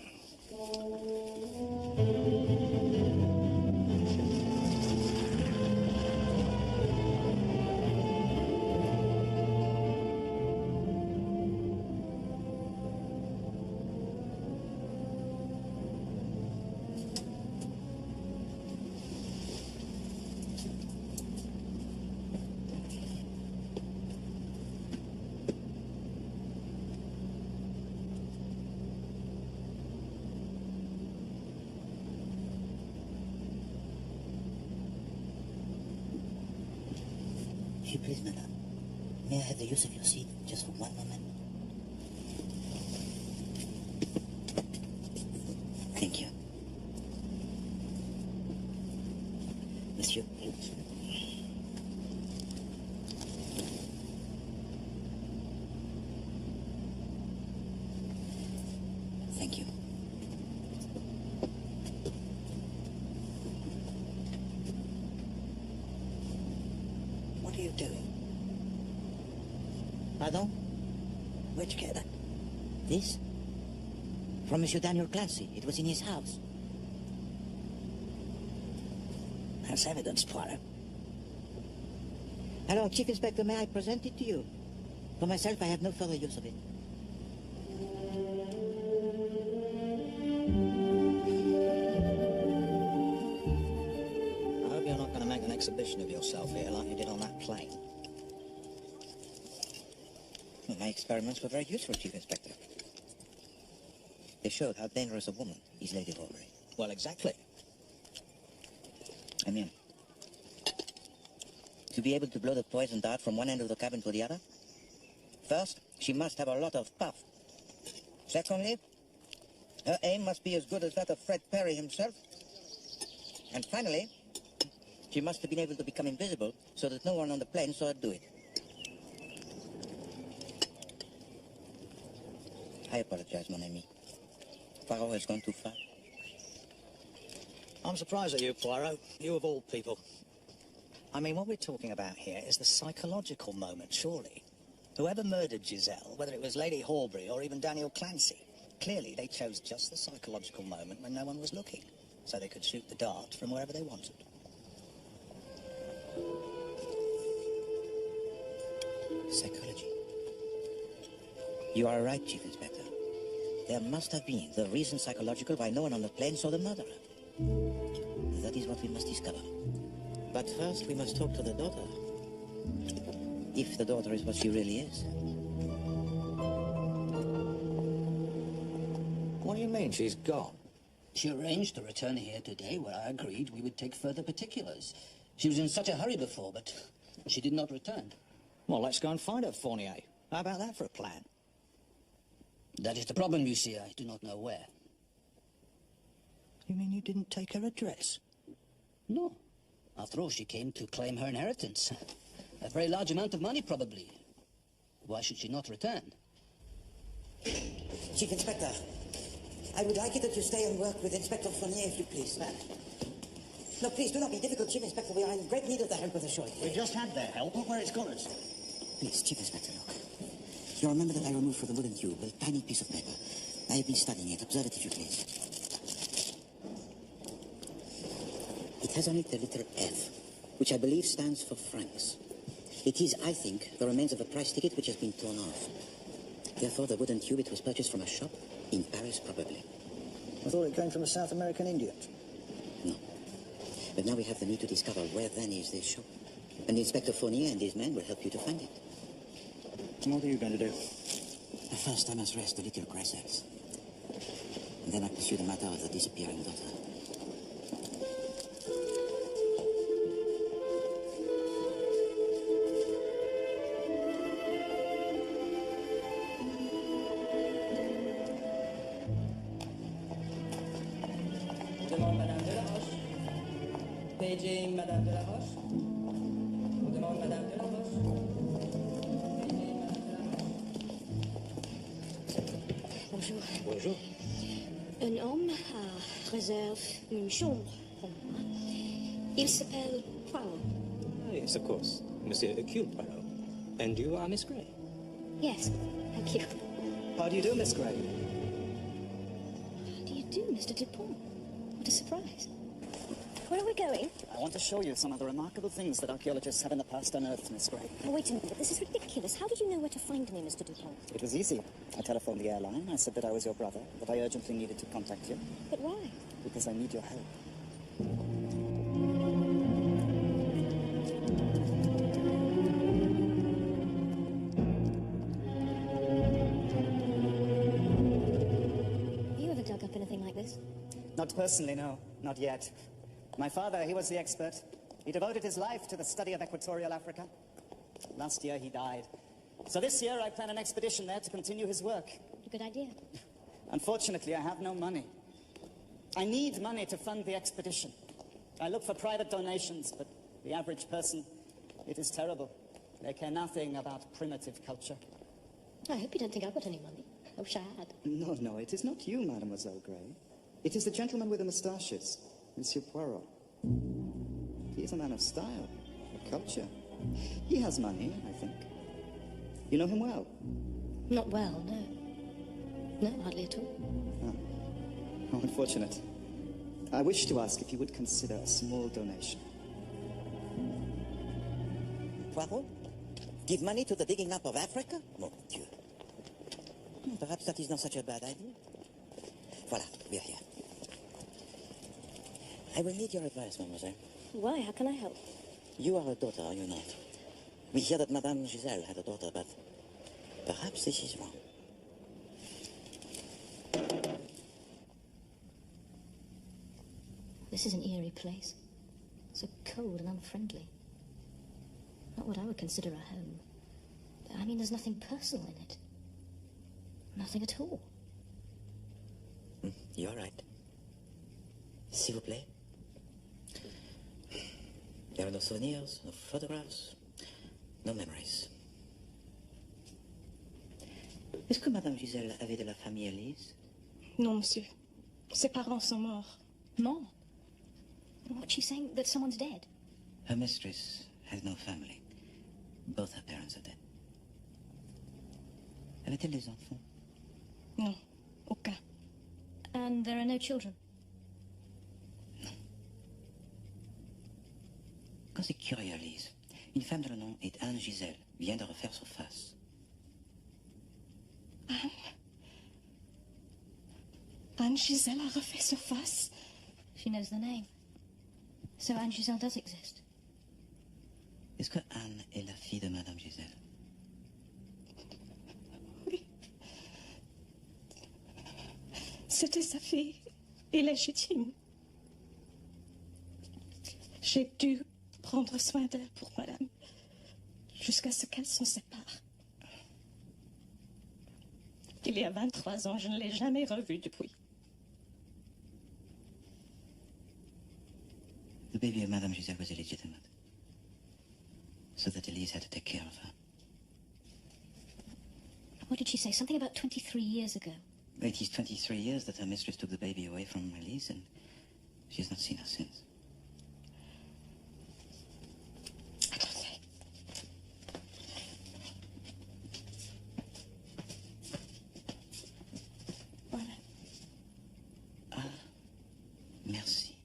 Speaker 1: If you please, madame, may I have the use of your seat just for one moment? Thank you. Monsieur. Thank you. What are you doing? Pardon? Where'd you get that? This? From Monsieur Daniel Clancy. It was in his house.
Speaker 12: That's evidence, Poirot.
Speaker 1: Alors, Chief Inspector, may I present it to you? For myself, I have no further use of it.
Speaker 12: I hope you're not going to make an exhibition of yourself here like you did on that plane.
Speaker 1: Well, my experiments were very useful, Chief Inspector. They showed how dangerous a woman is Lady Horbury.
Speaker 12: Well, exactly.
Speaker 1: I mean, to be able to blow the poison dart from one end of the cabin to the other, first, she must have a lot of puff. Secondly, her aim must be as good as that of Fred Perry himself. And finally, She must have been able to become invisible so that no one on the plane saw her do it. I apologize, mon ami. Poirot has gone too far.
Speaker 12: I'm surprised at you, Poirot. You of all people. I mean, what we're talking about here is the psychological moment, surely. Whoever murdered Giselle, whether it was Lady Horbury or even Daniel Clancy, clearly they chose just the psychological moment when no one was looking, so they could shoot the dart from wherever they wanted.
Speaker 1: Psychology. You are right, Chief Inspector. There must have been the reason psychological why no one on the plane saw the murderer. That is what we must discover. But first we must talk to the daughter. If the daughter is what she really is.
Speaker 12: What do you mean, she's gone?
Speaker 16: She arranged to return here today, where I agreed we would take further particulars. She was in such a hurry before, but she did not return.
Speaker 12: Well, let's go and find her, Fournier. How about that for a plan?
Speaker 16: That is the problem, you see. I do not know where.
Speaker 12: You mean you didn't take her address?
Speaker 16: No. After all, she came to claim her inheritance. A very large amount of money, probably. Why should she not return?
Speaker 1: Chief Inspector, I would like it that you stay and work with Inspector Fournier, if you please. No, please, do not be difficult, Chief Inspector. We are in great need of the help of the show.
Speaker 12: We just had their help. Look where it's got us.
Speaker 1: Please, Chief Inspector, look. You remember that I removed from the wooden tube a tiny piece of paper. I have been studying it. Observe it, if you please. It has on it the letter F, which I believe stands for francs. It is, I think, the remains of a price ticket which has been torn off. Therefore, the wooden tube, it was purchased from a shop in Paris, probably.
Speaker 12: I thought it came from a South American Indian.
Speaker 1: No. But now we have the need to discover where then is this shop. And Inspector Fournier and his men will help you to find it.
Speaker 12: What are you going to do?
Speaker 1: First, I must arrest the little Grisels. And then I pursue the matter of the disappearing daughter.
Speaker 6: Demande Madame de la Roche. Paging Madame de la Roche. On demande Madame de la Roche.
Speaker 7: Bonjour.
Speaker 12: Bonjour.
Speaker 7: Un homme réserve une chambre pour moi. Il s'appelle Poirot.
Speaker 17: Yes, of course. Monsieur Hercule Poirot. And you are Miss Gray?
Speaker 7: Yes, thank you.
Speaker 12: How do you do, Miss Gray?
Speaker 7: How do you do, Mr. Dupont? What a surprise. Where are we going?
Speaker 9: I want to show you some of the remarkable things that archaeologists have in the past unearthed, Miss Gray.
Speaker 7: Oh, wait a minute. This is ridiculous. How did you know where to find me, Mr. Dupont?
Speaker 9: It was easy. I telephoned the airline. I said that I was your brother, that I urgently needed to contact you.
Speaker 7: But why?
Speaker 9: Because I need your help.
Speaker 7: Have you ever dug up anything like this?
Speaker 9: Not personally, no. Not yet. My father, he was the expert. He devoted his life to the study of equatorial Africa. Last year, he died. So this year, I plan an expedition there to continue his work.
Speaker 7: A good idea.
Speaker 9: Unfortunately, I have no money. I need money to fund the expedition. I look for private donations, but the average person, it is terrible. They care nothing about primitive culture.
Speaker 7: I hope you don't think I've got any money. I wish I had.
Speaker 9: No, no, it is not you, Mademoiselle Gray. It is the gentleman with the moustaches, Monsieur Poirot. He is a man of style, of culture. He has money, I think. You know him well?
Speaker 7: Not well, no. No, hardly at all.
Speaker 9: Oh. How unfortunate. I wish to ask if you would consider a small donation.
Speaker 1: Poirot? Give money to the digging up of Africa? Mon Dieu. Perhaps that is not such a bad idea. Voilà, we are here. I will need your advice, mademoiselle.
Speaker 7: Why? How can I help?
Speaker 1: You are a daughter, are you not? We hear that Madame Giselle had a daughter, but perhaps this is wrong.
Speaker 7: This is an eerie place. So cold and unfriendly. Not what I would consider a home. I mean, there's nothing personal in it. Nothing at all.
Speaker 1: You're right. S'il vous plaît. There are no souvenirs, no photographs, no memories. Est-ce que Madame Giselle avait de la famille, Elise?
Speaker 10: Non, monsieur. Ses parents sont morts.
Speaker 7: More? What, she's saying that someone's dead?
Speaker 1: Her mistress has no family. Both her parents are dead. Avait-elle des enfants?
Speaker 10: Non, aucun.
Speaker 7: And there are no children?
Speaker 1: Quand c'est curieux, Lise. Une femme dont le nom est Anne Giselle vient de refaire surface.
Speaker 10: Anne Giselle a refait surface.
Speaker 7: She knows the name. So Anne Giselle does exist.
Speaker 1: Est-ce que Anne est la fille de Madame Giselle?
Speaker 10: Oui. C'était sa fille, illégitime. J'ai dû prendre soin d'elle pour madame, jusqu'à ce qu'elle s'en sépare. Il y a 23 ans, je ne l'ai jamais revue depuis.
Speaker 1: The baby of Madame Giselle was illegitimate, so that Elise had to take care of her.
Speaker 7: What did she say? Something about 23 years ago.
Speaker 1: It is 23 years that her mistress took the baby away from Elise, and she has not seen her since. Merci.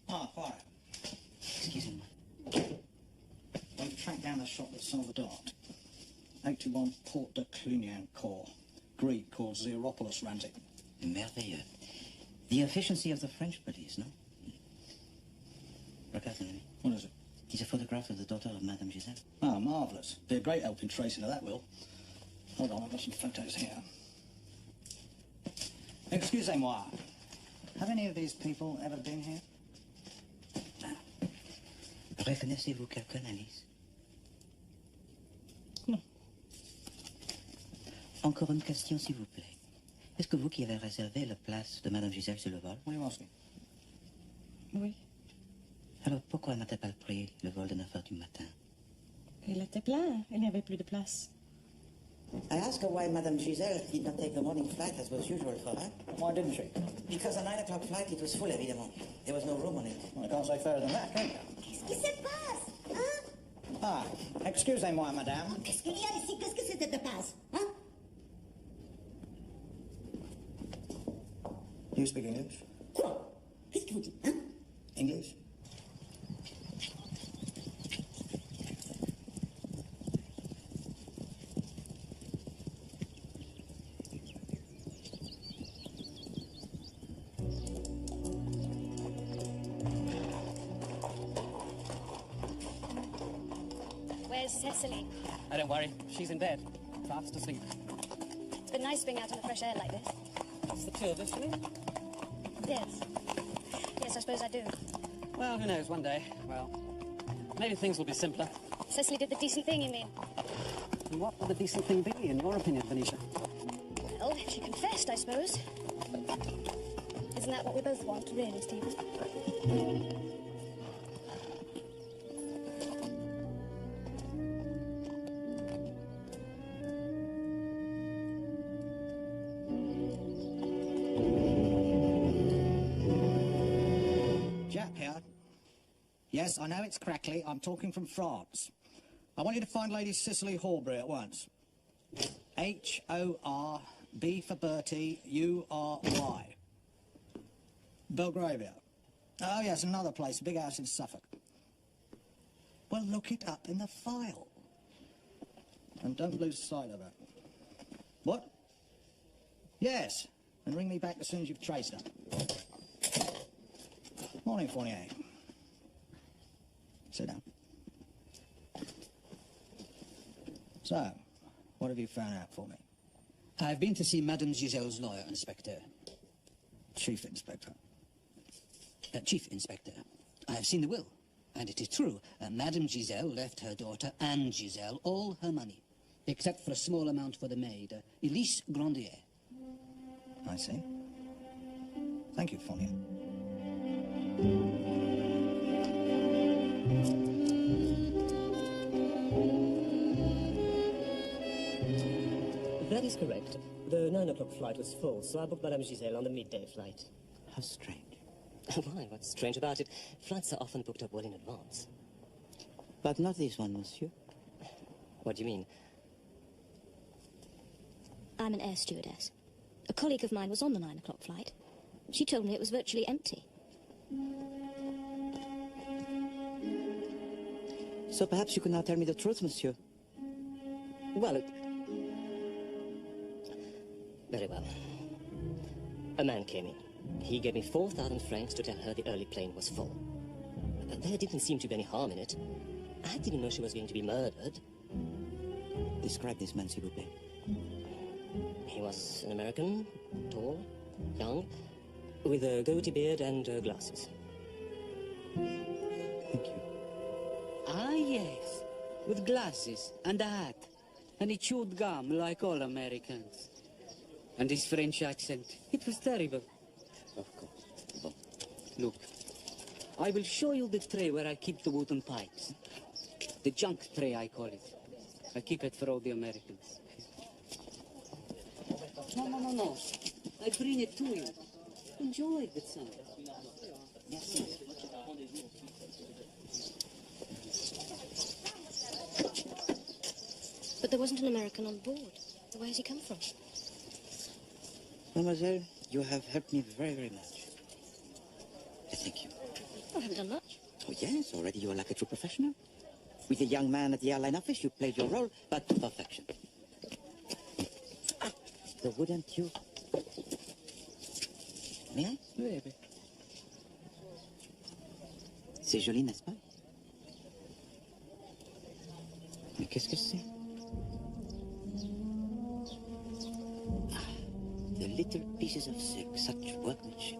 Speaker 13: Ah, Poirot.
Speaker 1: Excusez-moi.
Speaker 13: I've tracked down the shop that sold the dart. 81 Port de Clunian Corps. Greek called Xeropoulos runs it.
Speaker 1: Merveilleux. The efficiency of the French police, no? Regardez-le.
Speaker 13: What is it?
Speaker 1: It's a photograph of the daughter of Madame Giselle.
Speaker 13: Ah, marvellous. Be a great help in tracing her, that will. Hold on, I've got some photos here. Excusez-moi. Have any of these people ever been here?
Speaker 1: Reconnaissez-vous quelqu'un, Alice?
Speaker 10: Non.
Speaker 1: Encore une question, s'il vous plaît. Est-ce que vous qui avez réservé la place de Madame Giselle sur le vol?
Speaker 13: What are you asking?
Speaker 10: Oui.
Speaker 1: Alors pourquoi n'a-t-elle pas pris le vol de 9 heures du matin?
Speaker 10: Il était plein. Il n'y avait plus de place.
Speaker 1: I asked her why Madame Giselle did not take the morning flight as was usual for her.
Speaker 13: Why didn't she?
Speaker 1: Because the 9 o'clock flight, it was full, évidemment. There was no room on it.
Speaker 13: Well, I can't say fairer than that, can you?
Speaker 18: Qu'est-ce qui se passe, hein?
Speaker 13: Ah, excusez-moi, madame.
Speaker 18: Oh, qu'est-ce qu'il y a ici? Qu'est-ce que c'est de passe, hein?
Speaker 13: You speak English?
Speaker 18: Quoi? Qu'est-ce que vous dites, hein?
Speaker 13: English?
Speaker 4: Where's Cecily?
Speaker 3: Oh, don't worry. She's in bed, fast asleep.
Speaker 4: It's been nice being out in the fresh air like this.
Speaker 3: It's the two of us, you mean?
Speaker 4: Yes. Yes, I suppose I do.
Speaker 3: Well, who knows, one day. Well, maybe things will be simpler.
Speaker 4: Cecily did the decent thing, you mean?
Speaker 3: And what would the decent thing be, in your opinion, Venetia?
Speaker 4: Well, she confessed, I suppose. Isn't that what we both want, really, Stephen?
Speaker 13: Jack here. Yes, I know it's crackly. I'm talking from France. I want you to find Lady Cicely Horbury at once. H-O-R-B for Bertie, U-R-Y. Belgravia. Oh, yes, another place, a big house in Suffolk. Well, look it up in the file. And don't lose sight of it. What? Yes, and ring me back as soon as you've traced her. Morning, Fournier. Sit down. So, what have you found out for me?
Speaker 16: I've been to see Madame Giselle's lawyer, Inspector.
Speaker 13: Chief Inspector.
Speaker 16: Chief Inspector. I have seen the will, and it is true. Madame Giselle left her daughter, Anne Giselle, all her money, except for a small amount for the maid, Elise Grandier.
Speaker 13: I see. Thank you, Fournier.
Speaker 15: That is correct. The 9 o'clock flight was full, so I booked Madame Giselle on the midday flight.
Speaker 1: How strange.
Speaker 15: Why? What's strange about it? Flights are often booked up well in advance.
Speaker 1: But not this one, monsieur.
Speaker 15: What do you mean?
Speaker 7: I'm an air stewardess. A colleague of mine was on the 9 o'clock flight. She told me it was virtually empty.
Speaker 1: So perhaps you can now tell me the truth, monsieur.
Speaker 15: Well, very well. A man came in. He gave me 4,000 francs to tell her the early plane was full. There didn't seem to be any harm in it. I didn't know she was going to be murdered.
Speaker 1: Describe this man, s'il vous plaît.
Speaker 15: He was an American, tall, young, with a goatee beard and glasses.
Speaker 1: Thank you.
Speaker 16: Ah, yes. With glasses and a hat. And he chewed gum like all Americans. And his French accent. It was terrible.
Speaker 1: Of course. Bon.
Speaker 16: Look, I will show you the tray where I keep the wooden pipes. The junk tray, I call it. I keep it for all the Americans. No. I bring it to you. Enjoy the sun. Merci.
Speaker 7: But there wasn't an American on board. Where has he come from?
Speaker 1: Mademoiselle, you have helped me very, very much. Thank you.
Speaker 7: I haven't done much.
Speaker 1: Oh, yes, already you are like a true professional. With the young man at the airline office, you played your role, but to perfection. The wooden tube. May I?
Speaker 16: Oui.
Speaker 1: C'est joli, n'est-ce pas? Mais qu'est-ce que c'est? Ah, the little pieces of silk, such workmanship.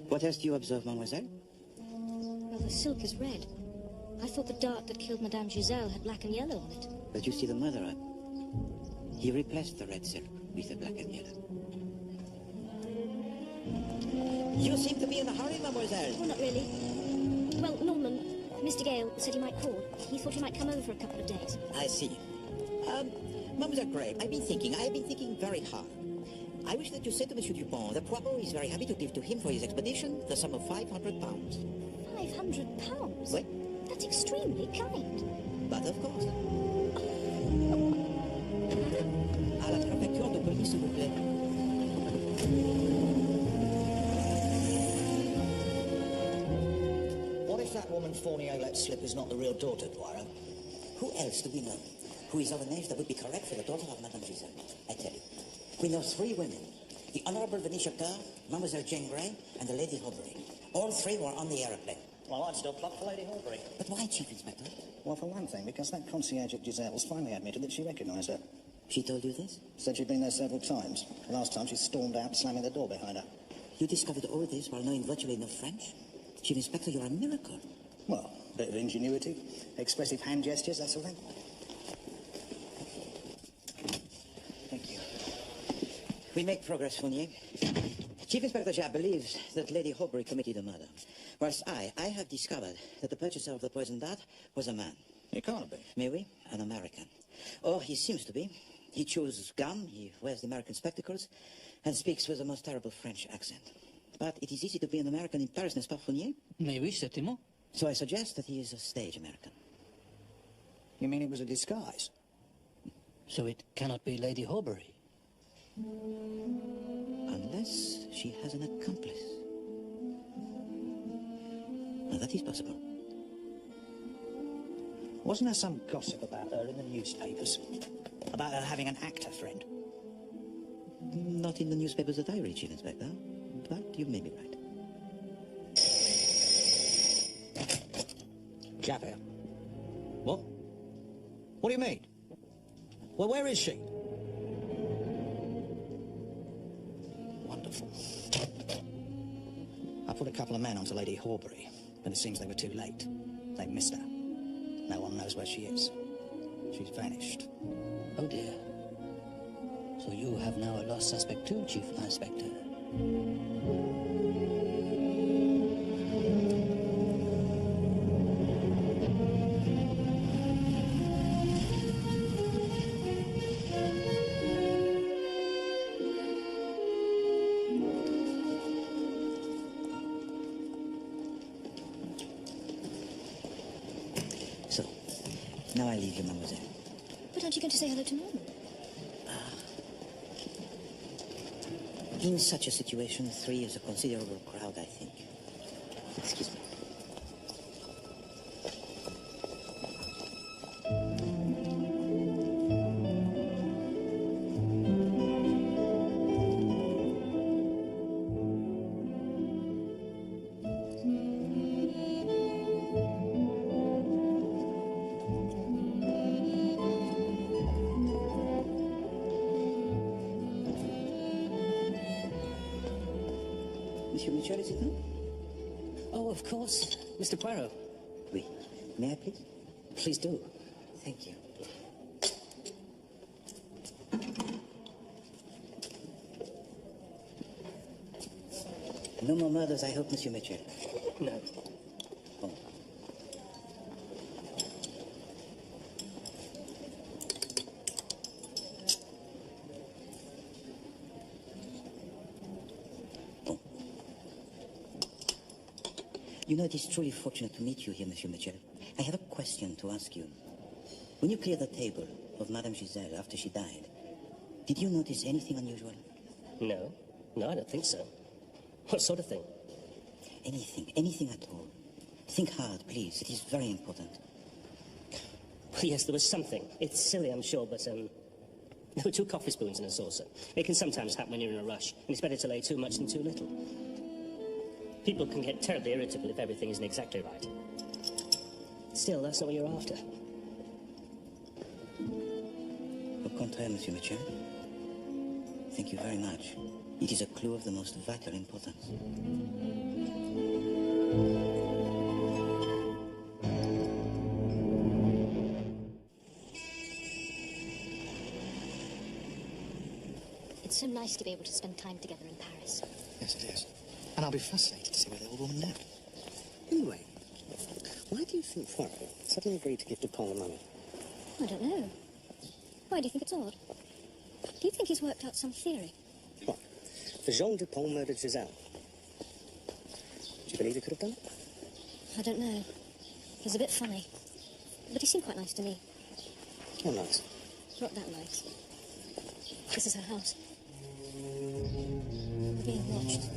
Speaker 1: What else do you observe, mademoiselle?
Speaker 7: Well, the silk is red. I thought the dart that killed Madame Giselle had black and yellow on it.
Speaker 1: But you see the murderer. He replaced the red silk with the black and yellow. You seem to be in a hurry, mademoiselle.
Speaker 7: Well, not really. Well, Norman, Mr. Gale said he might call. He thought he might come over for a couple of days.
Speaker 1: I see. Mademoiselle Gray, I've been thinking very hard. I wish that you said to Monsieur Dupont that Poirot is very happy to give to him for his expedition the sum of 500 pounds.
Speaker 7: 500 pounds?
Speaker 1: Oui.
Speaker 7: That's extremely kind.
Speaker 1: But of course. À la préfecture de police, s'il vous plaît.
Speaker 12: What if that woman Fournier let slip is not the real daughter, Poirot?
Speaker 1: Who else do we know who is of an age that would be correct for the daughter of Madame Giselle? I tell you. We know 3 women. The Honorable Venetia Kerr, Mademoiselle Jane Grey, and the Lady Horbury. All 3 were on the aeroplane.
Speaker 12: Well, I'd still pluck for Lady Horbury.
Speaker 1: But why, Chief Inspector?
Speaker 13: Well, for one thing, because that concierge at Giselle's finally admitted that she recognised her.
Speaker 1: She told you this?
Speaker 13: Said she'd been there several times. The last time she stormed out, slamming the door behind her.
Speaker 1: You discovered all this while knowing virtually no French? Chief Inspector, you're a miracle.
Speaker 13: Well, a bit of ingenuity, expressive hand gestures, that sort of thing. Thank you.
Speaker 1: We make progress, Fournier. Chief Inspector Jab believes that Lady Horbury committed a murder, whilst I have discovered that the purchaser of the poisoned dart was a man.
Speaker 13: It can't be.
Speaker 1: Mais oui, an American. Or he seems to be. He chews gum, he wears the American spectacles, and speaks with the most terrible French accent. But it is easy to be an American in Paris, n'est-ce pas, Fournier?
Speaker 16: Mais oui, certainement.
Speaker 1: So I suggest that he is a stage American.
Speaker 13: You mean it was a disguise?
Speaker 16: So it cannot be Lady Horbury?
Speaker 1: Unless she has an accomplice. Now that is possible.
Speaker 13: Wasn't there some gossip about her in the newspapers? About her having an actor friend?
Speaker 1: Not in the newspapers that I read, Chief Inspector, but you may be right.
Speaker 12: Javert. What? What do you mean? Well, where is she?
Speaker 13: Wonderful. I put a couple of men onto Lady Horbury, but it seems they were too late. They missed her. No one knows where she is. She's vanished.
Speaker 16: Oh dear. So you have now a lost suspect too, Chief Inspector.
Speaker 1: Now I leave you, mademoiselle.
Speaker 7: But aren't you going to say hello to Norman?
Speaker 1: In such a situation, 3 is a considerable crowd, I think. Excuse me. Monsieur Mitchell, is it not?
Speaker 15: Oh, of course. Mr. Poirot.
Speaker 1: Oui. May I, please?
Speaker 15: Please do.
Speaker 1: Thank you. No more murders, I hope, Monsieur Mitchell.
Speaker 15: No.
Speaker 1: Bon. You know, it is truly fortunate to meet you here, Monsieur Mitchell. I have a question to ask you. When you cleared the table of Madame Giselle after she died, did you notice anything unusual?
Speaker 15: No. No, I don't think so. What sort of thing?
Speaker 1: Anything at all. Think hard, please. It is very important.
Speaker 15: Well, yes, there was something. It's silly, I'm sure, but, there were 2 coffee spoons in a saucer. It can sometimes happen when you're in a rush, and it's better to lay too much than too little. People can get terribly irritable if everything isn't exactly right. Still, that's not what you're after.
Speaker 1: Au contraire, Monsieur Mitchell. Thank you very much. It is a clue of the most vital importance.
Speaker 7: It's so nice to be able to spend time together in Paris.
Speaker 8: Yes, it is. And I'll be fascinated to see where the old woman lived.
Speaker 3: Anyway, why do you think Poirot suddenly agreed to give Dupont the money?
Speaker 7: I don't know. Why do you think it's odd? Do you think he's worked out some theory?
Speaker 3: What? For Jean Dupont murdered Giselle? Do you believe he could have done it?
Speaker 7: I don't know. He's a bit funny. But he seemed quite nice to me.
Speaker 3: Oh, nice.
Speaker 7: Not that nice. This is her house. We're being watched.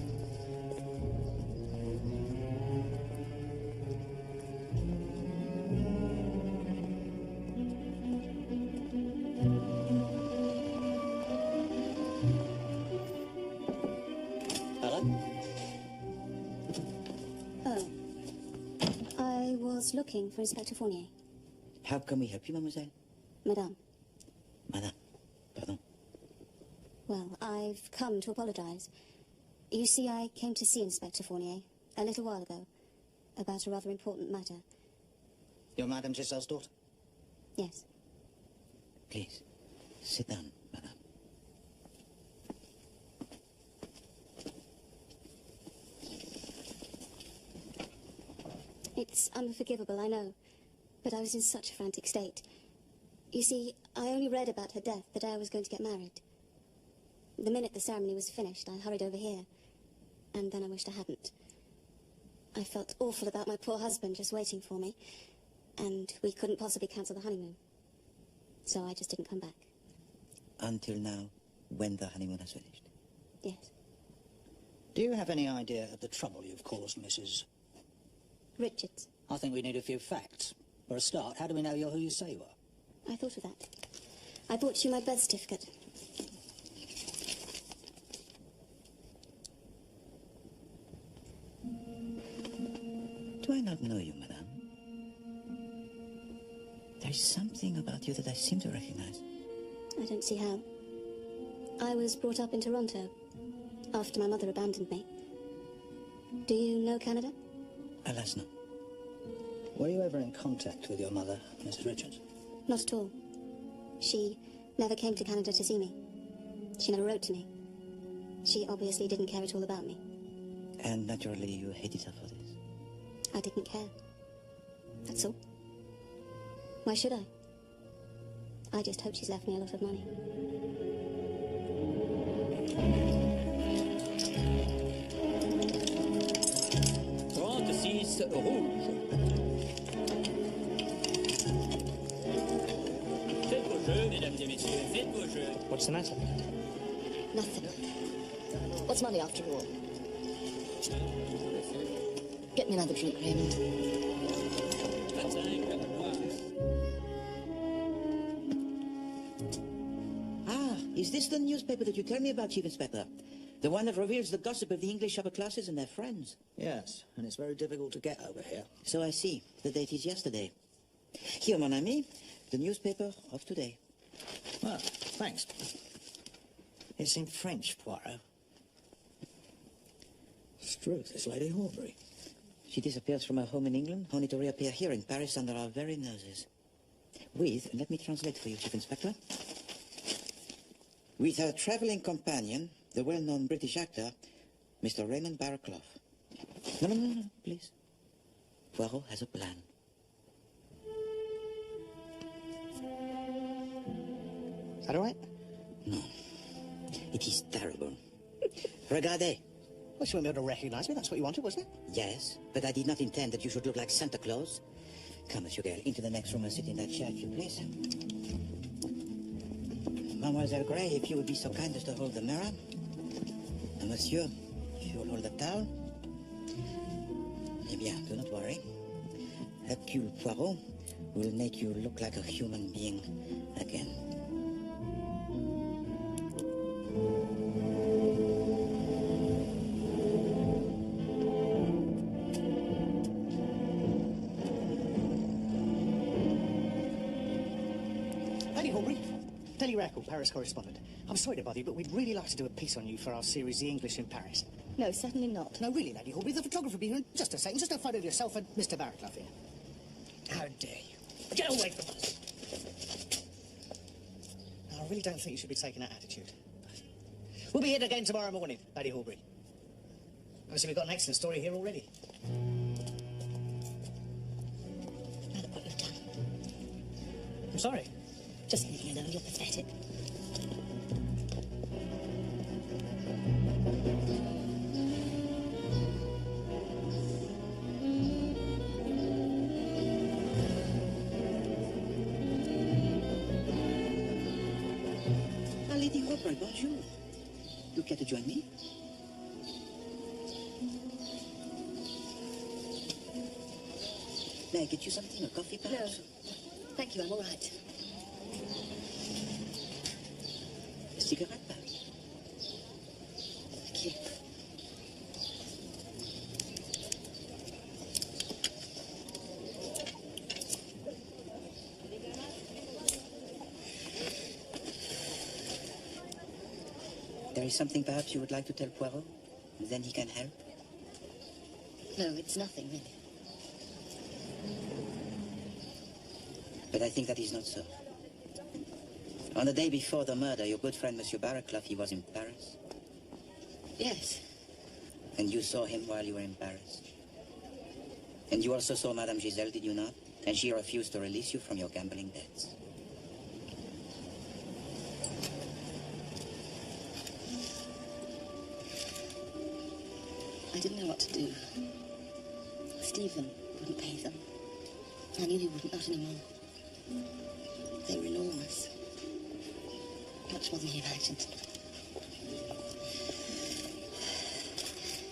Speaker 4: Looking for Inspector Fournier.
Speaker 1: How can we help you, mademoiselle?
Speaker 4: Madame.
Speaker 1: Madame. Pardon.
Speaker 4: Well, I've come to apologize. You see, I came to see Inspector Fournier a little while ago about a rather important matter.
Speaker 16: You're Madame Giselle's daughter?
Speaker 4: Yes.
Speaker 1: Please, sit down, madame.
Speaker 4: It's unforgivable, I know, but I was in such a frantic state. You see, I only read about her death the day I was going to get married. The minute the ceremony was finished, I hurried over here, and then I wished I hadn't. I felt awful about my poor husband just waiting for me, and we couldn't possibly cancel the honeymoon. So I just didn't come back.
Speaker 1: Until now, when the honeymoon has finished?
Speaker 4: Yes.
Speaker 16: Do you have any idea of the trouble you've caused, Mrs.
Speaker 4: Richards?
Speaker 16: I think we need a few facts. For a start, how do we know you're who you say you are?
Speaker 4: I thought of that. I brought you my birth certificate.
Speaker 1: Do I not know you, madame? There is something about you that I seem to recognize.
Speaker 4: I don't see how. I was brought up in Toronto after my mother abandoned me. Do you know Canada?
Speaker 1: Alas, no.
Speaker 16: Were you ever in contact with your mother, Mrs. Richards?
Speaker 4: Not at all. She never came to Canada to see me. She never wrote to me. She obviously didn't care at all about me.
Speaker 1: And naturally, you hated her for this.
Speaker 4: I didn't care. That's all. Why should I? I just hope she's left me a lot of money.
Speaker 11: 36 rouge.
Speaker 5: What's the matter?
Speaker 2: Nothing. What's money after all? Get me another drink, Raymond.
Speaker 1: Ah, is this the newspaper that you tell me about, Chief Inspector? The one that reveals the gossip of the English upper classes and their friends?
Speaker 13: Yes, and it's very difficult to get over here.
Speaker 1: So I see. The date is yesterday. Here, mon ami, the newspaper of today.
Speaker 13: Well, thanks. It's in French, Poirot. Struth, it's Lady Horbury.
Speaker 1: She disappears from her home in England, only to reappear here in Paris under our very noses. With, let me translate for you, Chief Inspector. With her traveling companion, the well-known British actor, Mr. Raymond Barraclough. No, please. Poirot has a plan.
Speaker 8: Is that all right?
Speaker 1: No. It is terrible. Regardez.
Speaker 8: Well, she won't be able to recognize me. That's what you wanted, wasn't it?
Speaker 1: Yes, but I did not intend that you should look like Santa Claus. Come, Monsieur Gale, into the next room and sit in that chair, if you please. Mademoiselle Gray, if you would be so kind as to hold the mirror. And Monsieur, if you will hold the towel. Eh bien, do not worry. Hercule Poirot will make you look like a human being again.
Speaker 8: Lady Horbury, Daily Record, Paris correspondent. I'm sorry to bother you, but we'd really like to do a piece on you for our series, The English in Paris.
Speaker 2: No, certainly not.
Speaker 8: No, really, Lady Horbury, the photographer will be here in just a second. Just a photo of yourself and Mr. Barraclough here.
Speaker 13: How dare you? Get away from us!
Speaker 8: I really don't think you should be taking that attitude. We'll be here again tomorrow morning, Lady Horbury. Obviously, we've got an excellent story here already.
Speaker 2: Now look what you've done.
Speaker 8: I'm sorry.
Speaker 2: Just leave me alone. You're pathetic.
Speaker 1: Ah, Lady Horbury, bonjour. You care to join me? May I get you something? A coffee, perhaps?
Speaker 2: No. Thank you, I'm all right.
Speaker 1: A cigarette, perhaps?
Speaker 2: Thank you.
Speaker 1: There is something perhaps you would like to tell Poirot? Then he can help?
Speaker 2: No, it's nothing, really.
Speaker 1: But I think that is not so. On the day before the murder, your good friend, Monsieur Barraclough, he was in Paris.
Speaker 2: Yes.
Speaker 1: And you saw him while you were in Paris. And you also saw Madame Giselle, did you not? And she refused to release you from your gambling debts.
Speaker 2: I didn't know what to do. Stephen wouldn't pay them. I knew he wouldn't, not anymore. They were enormous. Much more than he imagined.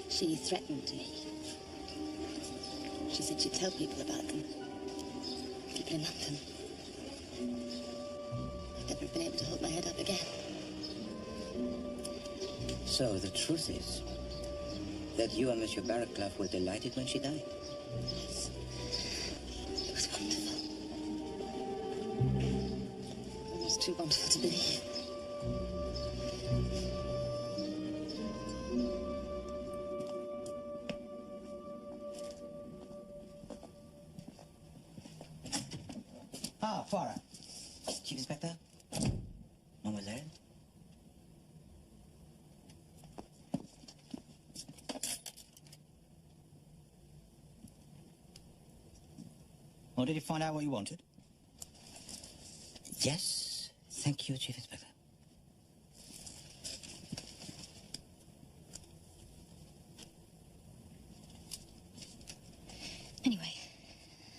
Speaker 2: She threatened me. She said she'd tell people about them. People in London. I've never been able to hold my head up again.
Speaker 1: So the truth is that you and Monsieur Barraclough were delighted when she died?
Speaker 2: Yes. It was wonderful. Almost too wonderful to believe.
Speaker 8: Ah, Poirot.
Speaker 1: Chief Inspector? Mademoiselle?
Speaker 13: Well, did you find out what you wanted?
Speaker 1: Yes. Thank you, Chief Inspector.
Speaker 7: Anyway,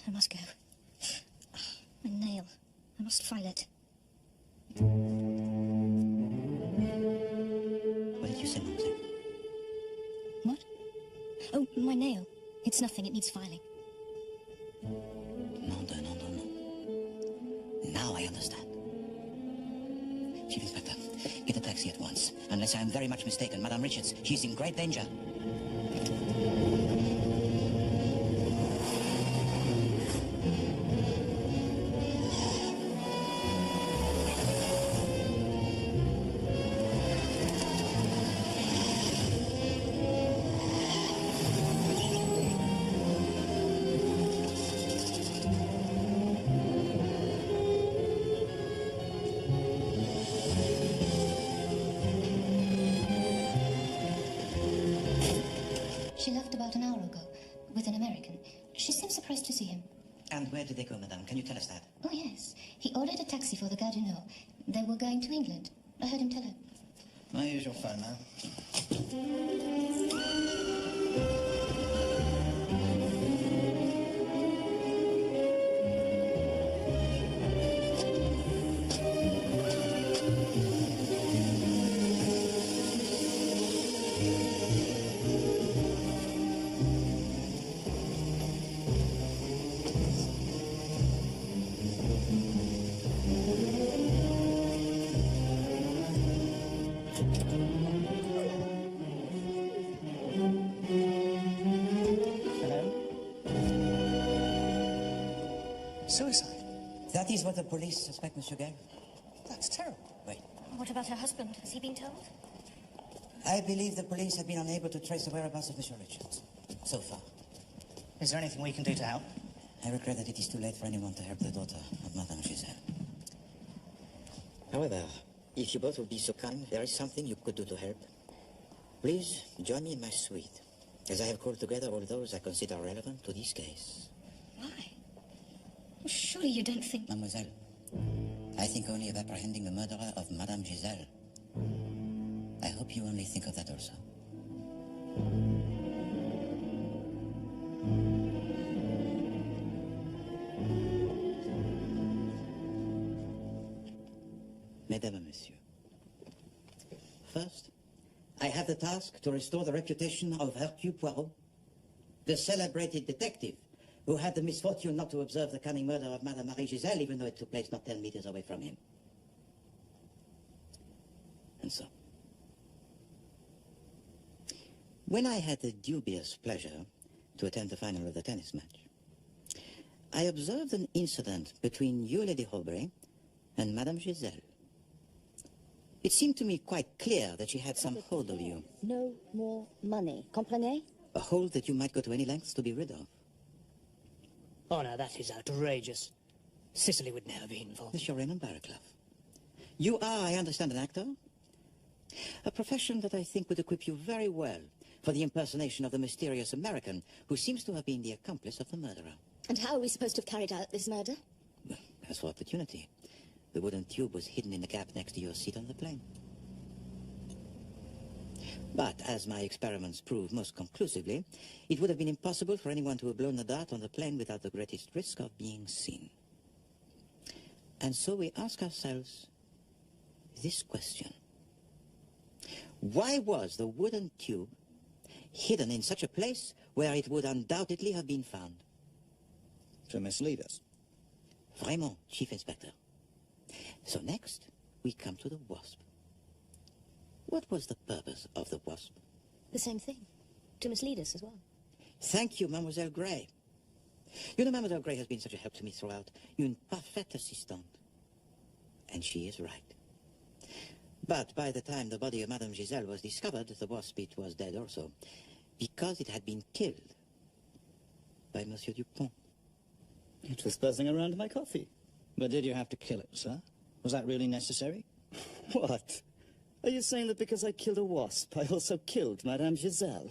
Speaker 7: I must go. My nail. I must file it.
Speaker 1: No. Now I understand. Chief Inspector, get a taxi at once. Unless I am very much mistaken, Madame Richards, she's in great danger.
Speaker 2: She left about an hour ago with an American. She seems surprised to see him.
Speaker 1: And where did they go, Madame? Can you tell us that?
Speaker 2: Oh, yes. He ordered a taxi for the Gardino. They were going to England. I heard him tell her.
Speaker 12: May I use your phone now?
Speaker 8: Suicide?
Speaker 1: That is what the police suspect, Monsieur Gale.
Speaker 8: That's terrible.
Speaker 1: Wait.
Speaker 7: What about her husband? Has he been told?
Speaker 1: I believe the police have been unable to trace the whereabouts of Monsieur Richards. So far.
Speaker 8: Is there anything we can do to help?
Speaker 1: I regret that it is too late for anyone to help the daughter of Madame Giselle. However, if you both would be so kind, there is something you could do to help. Please join me in my suite, as I have called together all those I consider relevant to this case.
Speaker 7: Why? Well, surely you don't think...
Speaker 1: Mademoiselle, I think only of apprehending the murderer of Madame Giselle. I hope you only think of that also. Mesdames et Messieurs, first, I have the task to restore the reputation of Hercule Poirot, the celebrated detective who had the misfortune not to observe the cunning murder of Madame Marie Giselle, even though it took place not 10 meters away from him. And so, when I had the dubious pleasure to attend the final of the tennis match, I observed an incident between you, Lady Aubrey, and Madame Giselle. It seemed to me quite clear that she had some hold of you.
Speaker 2: No more money. Comprenez?
Speaker 1: A hold that you might go to any lengths to be rid of.
Speaker 14: Oh, no, that is outrageous. Cicely would never be involved.
Speaker 1: Monsieur Raymond Barraclough. You are, I understand, an actor? A profession that I think would equip you very well for the impersonation of the mysterious American who seems to have been the accomplice of the murderer.
Speaker 2: And how are we supposed to have carried out this murder?
Speaker 1: Well, as for opportunity, the wooden tube was hidden in the gap next to your seat on the plane. But, as my experiments proved most conclusively, it would have been impossible for anyone to have blown the dart on the plane without the greatest risk of being seen. And so we ask ourselves this question. Why was the wooden tube hidden in such a place where it would undoubtedly have been found?
Speaker 12: To mislead us.
Speaker 1: Vraiment, Chief Inspector. So next, we come to the wasp. What was the purpose of the wasp?
Speaker 7: The same thing. To mislead us as well.
Speaker 1: Thank you, Mademoiselle Gray. You know, Mademoiselle Gray has been such a help to me throughout. Une parfaite assistante. And she is right. But by the time the body of Madame Giselle was discovered, the wasp, it was dead also, because it had been killed by Monsieur Dupont.
Speaker 13: It was buzzing around my coffee. But did you have to kill it, sir? Was that really necessary? What? Are you saying that because I killed a wasp, I also killed Madame Giselle?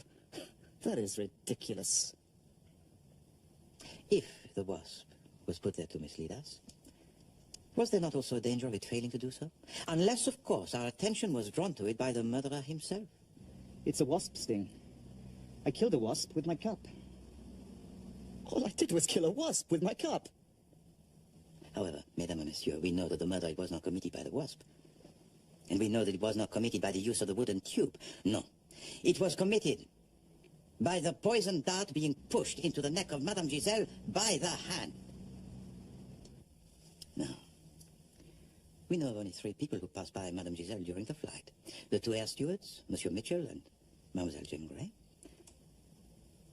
Speaker 13: That is ridiculous.
Speaker 1: If the wasp was put there to mislead us, was there not also a danger of it failing to do so? Unless, of course, our attention was drawn to it by the murderer himself.
Speaker 13: It's a wasp sting. I killed a wasp with my cup. All I did was kill a wasp with my cup.
Speaker 1: However, Mesdames and Messieurs, we know that the murder was not committed by the wasp. And we know that it was not committed by the use of the wooden tube. No. It was committed by the poisoned dart being pushed into the neck of Madame Giselle by the hand. Now, we know of only 3 people who passed by Madame Giselle during the flight. The 2 air stewards, Monsieur Mitchell and Mademoiselle Jane Grey,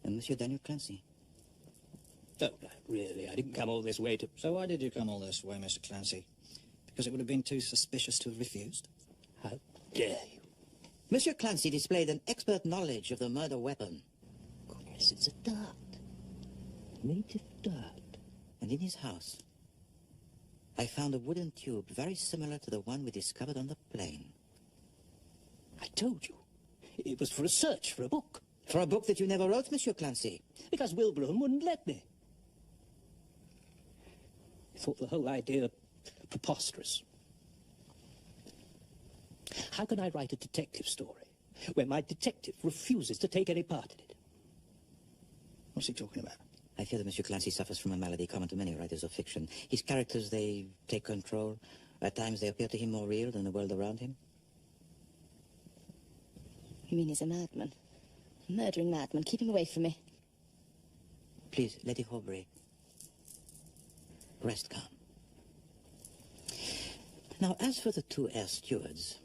Speaker 1: and Monsieur Daniel Clancy.
Speaker 11: Oh, really, I didn't come all this way to...
Speaker 13: So why did you come all this way, Mr. Clancy? Because it would have been too suspicious to have refused?
Speaker 11: How dare you?
Speaker 1: Monsieur Clancy displayed an expert knowledge of the murder weapon.
Speaker 11: Yes, it's a dart. Native dart.
Speaker 1: And in his house, I found a wooden tube very similar to the one we discovered on the plane.
Speaker 11: I told you. It was for a search for a book.
Speaker 1: For a book that you never wrote, Monsieur Clancy?
Speaker 11: Because Wilbraham wouldn't let me. He thought the whole idea preposterous. How can I write a detective story when my detective refuses to take any part in it?
Speaker 13: What's he talking about?
Speaker 1: I fear that Monsieur Clancy suffers from a malady common to many writers of fiction. His characters, they take control. At times they appear to him more real than the world around him.
Speaker 2: You mean he's a madman? A murdering madman, keeping away from me.
Speaker 1: Please, Lady Horbury, rest calm. Now, as for the 2 air stewards,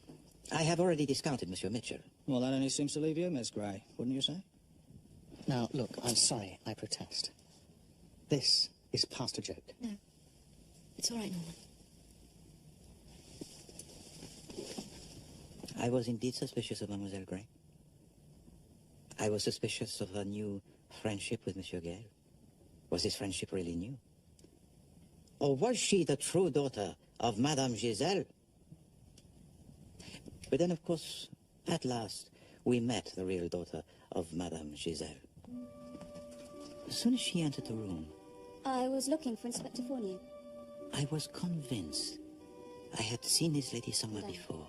Speaker 1: I have already discounted Monsieur Mitchell.
Speaker 13: Well, that only seems to leave you, Miss Grey, wouldn't you say?
Speaker 8: Now, look, I'm sorry, I protest. This is past a joke.
Speaker 2: No. It's all right, Norman.
Speaker 1: I was indeed suspicious of Mademoiselle Grey. I was suspicious of her new friendship with Monsieur Gale. Was this friendship really new? Or was she the true daughter of Madame Giselle? But then, of course, at last, we met the real daughter of Madame Giselle. As soon as she entered the room,
Speaker 4: I was looking for Inspector Fournier.
Speaker 1: I was convinced I had seen this lady somewhere before.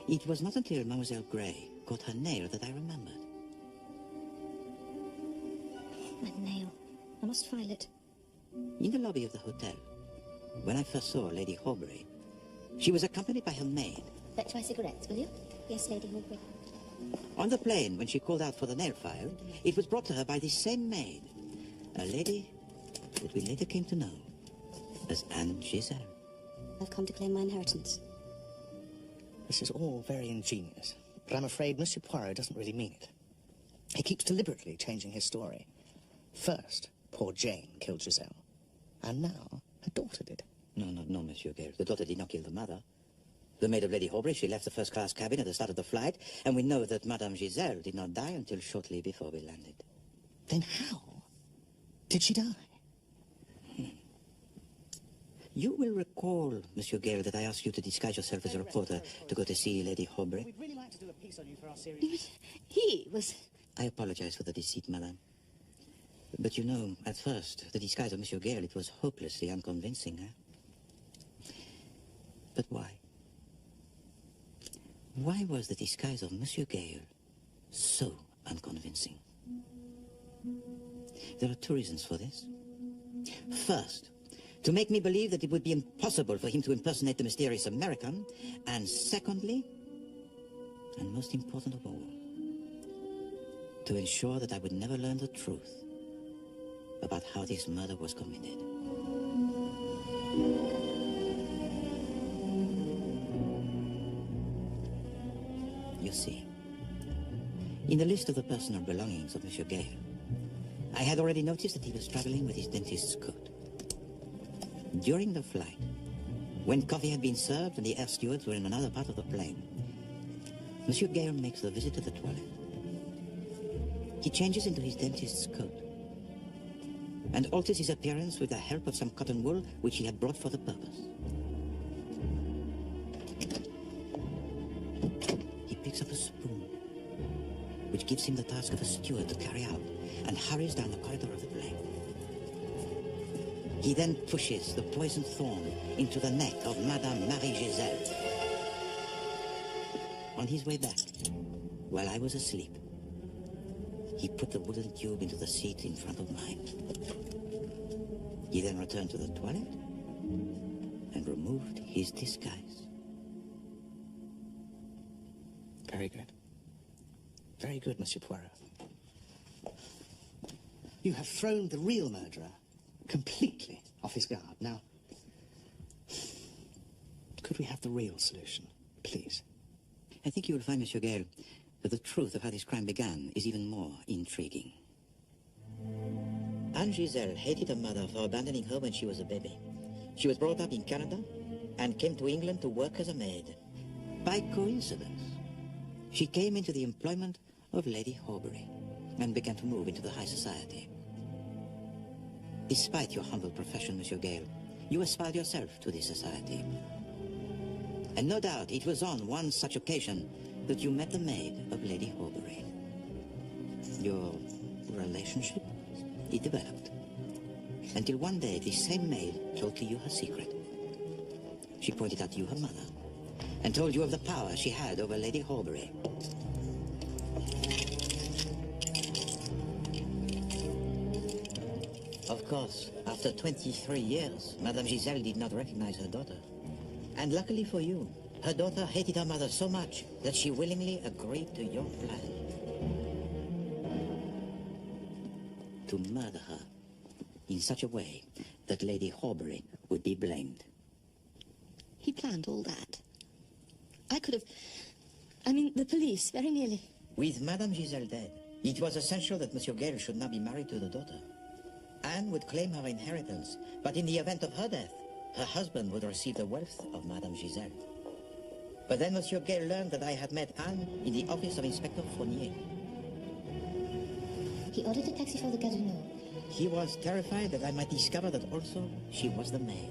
Speaker 1: It was not until Mademoiselle Grey caught her nail that I remembered.
Speaker 7: That nail. I must file it.
Speaker 1: In the lobby of the hotel, when I first saw Lady Horbury, she was accompanied by her maid.
Speaker 2: Fetch my cigarettes, will you?
Speaker 4: Yes, Lady Horbury.
Speaker 1: On the plane, when she called out for the nail file, it was brought to her by this same maid, a lady that we later came to know as Anne Giselle.
Speaker 4: I've come to claim my inheritance.
Speaker 8: This is all very ingenious, but I'm afraid Monsieur Poirot doesn't really mean it. He keeps deliberately changing his story. First, poor Jane killed Giselle, and now her daughter did.
Speaker 1: No, Monsieur Gale. The daughter did not kill the mother. The maid of Lady Horbury, she left the first-class cabin at the start of the flight, and we know that Madame Giselle did not die until shortly before we landed.
Speaker 8: Then how did she die?
Speaker 1: You will recall, Monsieur Gale, that I asked you to disguise yourself as a reporter to go to see Lady Horbury.
Speaker 8: We'd really like to do a piece on you for our series.
Speaker 2: He was...
Speaker 1: I apologize for the deceit, madame. But you know, at first, the disguise of Monsieur Gale, it was hopelessly unconvincing, eh? But why? Why was the disguise of Monsieur Gale so unconvincing? There are 2 reasons for this. First, to make me believe that it would be impossible for him to impersonate the mysterious American, and secondly, and most important of all, to ensure that I would never learn the truth about how this murder was committed. You see, in the list of the personal belongings of Monsieur Gale, I had already noticed that he was traveling with his dentist's coat. During the flight, when coffee had been served and the air stewards were in another part of the plane, Monsieur Gale makes the visit to the toilet. He changes into his dentist's coat and alters his appearance with the help of some cotton wool which he had brought for the purpose. He picks up a spoon, which gives him the task of a steward to carry out, and hurries down the corridor of the plane. He then pushes the poisoned thorn into the neck of Madame Marie Giselle. On his way back, while I was asleep, he put the wooden tube into the seat in front of mine. He then returned to the toilet and removed his disguise.
Speaker 8: Very good. Very good, Monsieur Poirot. You have thrown the real murderer completely off his guard. Now, could we have the real solution, please?
Speaker 1: I think you will find, Monsieur Gale, that the truth of how this crime began is even more intriguing. Anne Giselle hated her mother for abandoning her when she was a baby. She was brought up in Canada and came to England to work as a maid. By coincidence, she came into the employment of Lady Horbury and began to move into the high society. Despite your humble profession, Monsieur Gale, you aspired yourself to this society. And no doubt it was on one such occasion that you met the maid of Lady Horbury. Your relationship, it developed. Until one day, this same maid told to you her secret. She pointed out to you her mother and told you of the power she had over Lady Horbury. Of course, after 23 years, Madame Giselle did not recognize her daughter. And luckily for you, her daughter hated her mother so much that she willingly agreed to your plan. To murder her in such a way that Lady Horbury would be blamed.
Speaker 2: He planned all that. The police, very nearly.
Speaker 1: With Madame Giselle dead, it was essential that Monsieur Gale should not be married to the daughter. Anne would claim her inheritance, but in the event of her death, her husband would receive the wealth of Madame Giselle. But then Monsieur Gale learned that I had met Anne in the office of Inspector Fournier.
Speaker 7: He ordered a taxi for the Casino.
Speaker 1: He was terrified that I might discover that also she was the maid.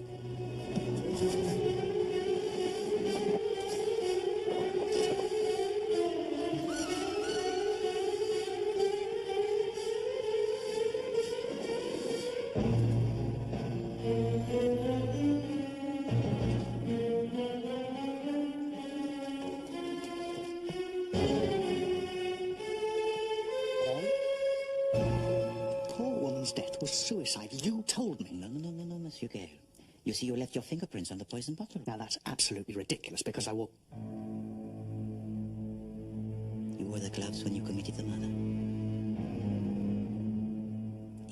Speaker 8: Suicide. You told me.
Speaker 1: No, Monsieur Gale. You see, you left your fingerprints on the poison bottle.
Speaker 8: Now, that's absolutely ridiculous, because I wore...
Speaker 1: You wore the gloves when you committed the murder.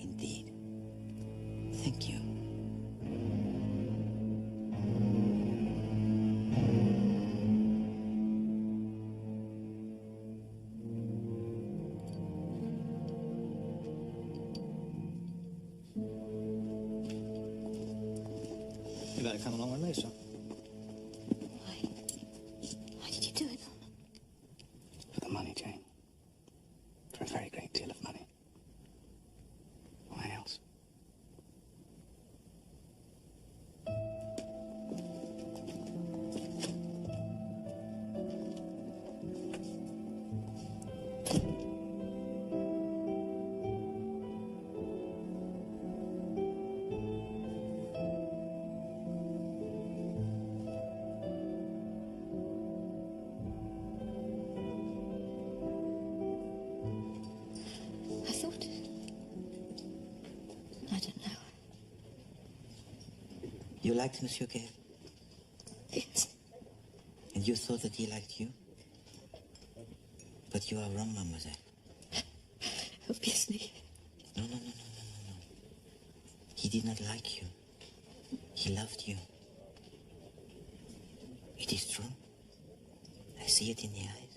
Speaker 1: Indeed. Thank you.
Speaker 8: You better come along with me, sir.
Speaker 2: Why did you do it?
Speaker 8: For the money, Jane. For a very great deal of money. Why else?
Speaker 1: You liked Monsieur Gale?
Speaker 2: Yes.
Speaker 1: And you thought that he liked you? But you are wrong, mademoiselle.
Speaker 2: Obviously.
Speaker 1: No. He did not like you. He loved you. It is true. I see it in the eyes.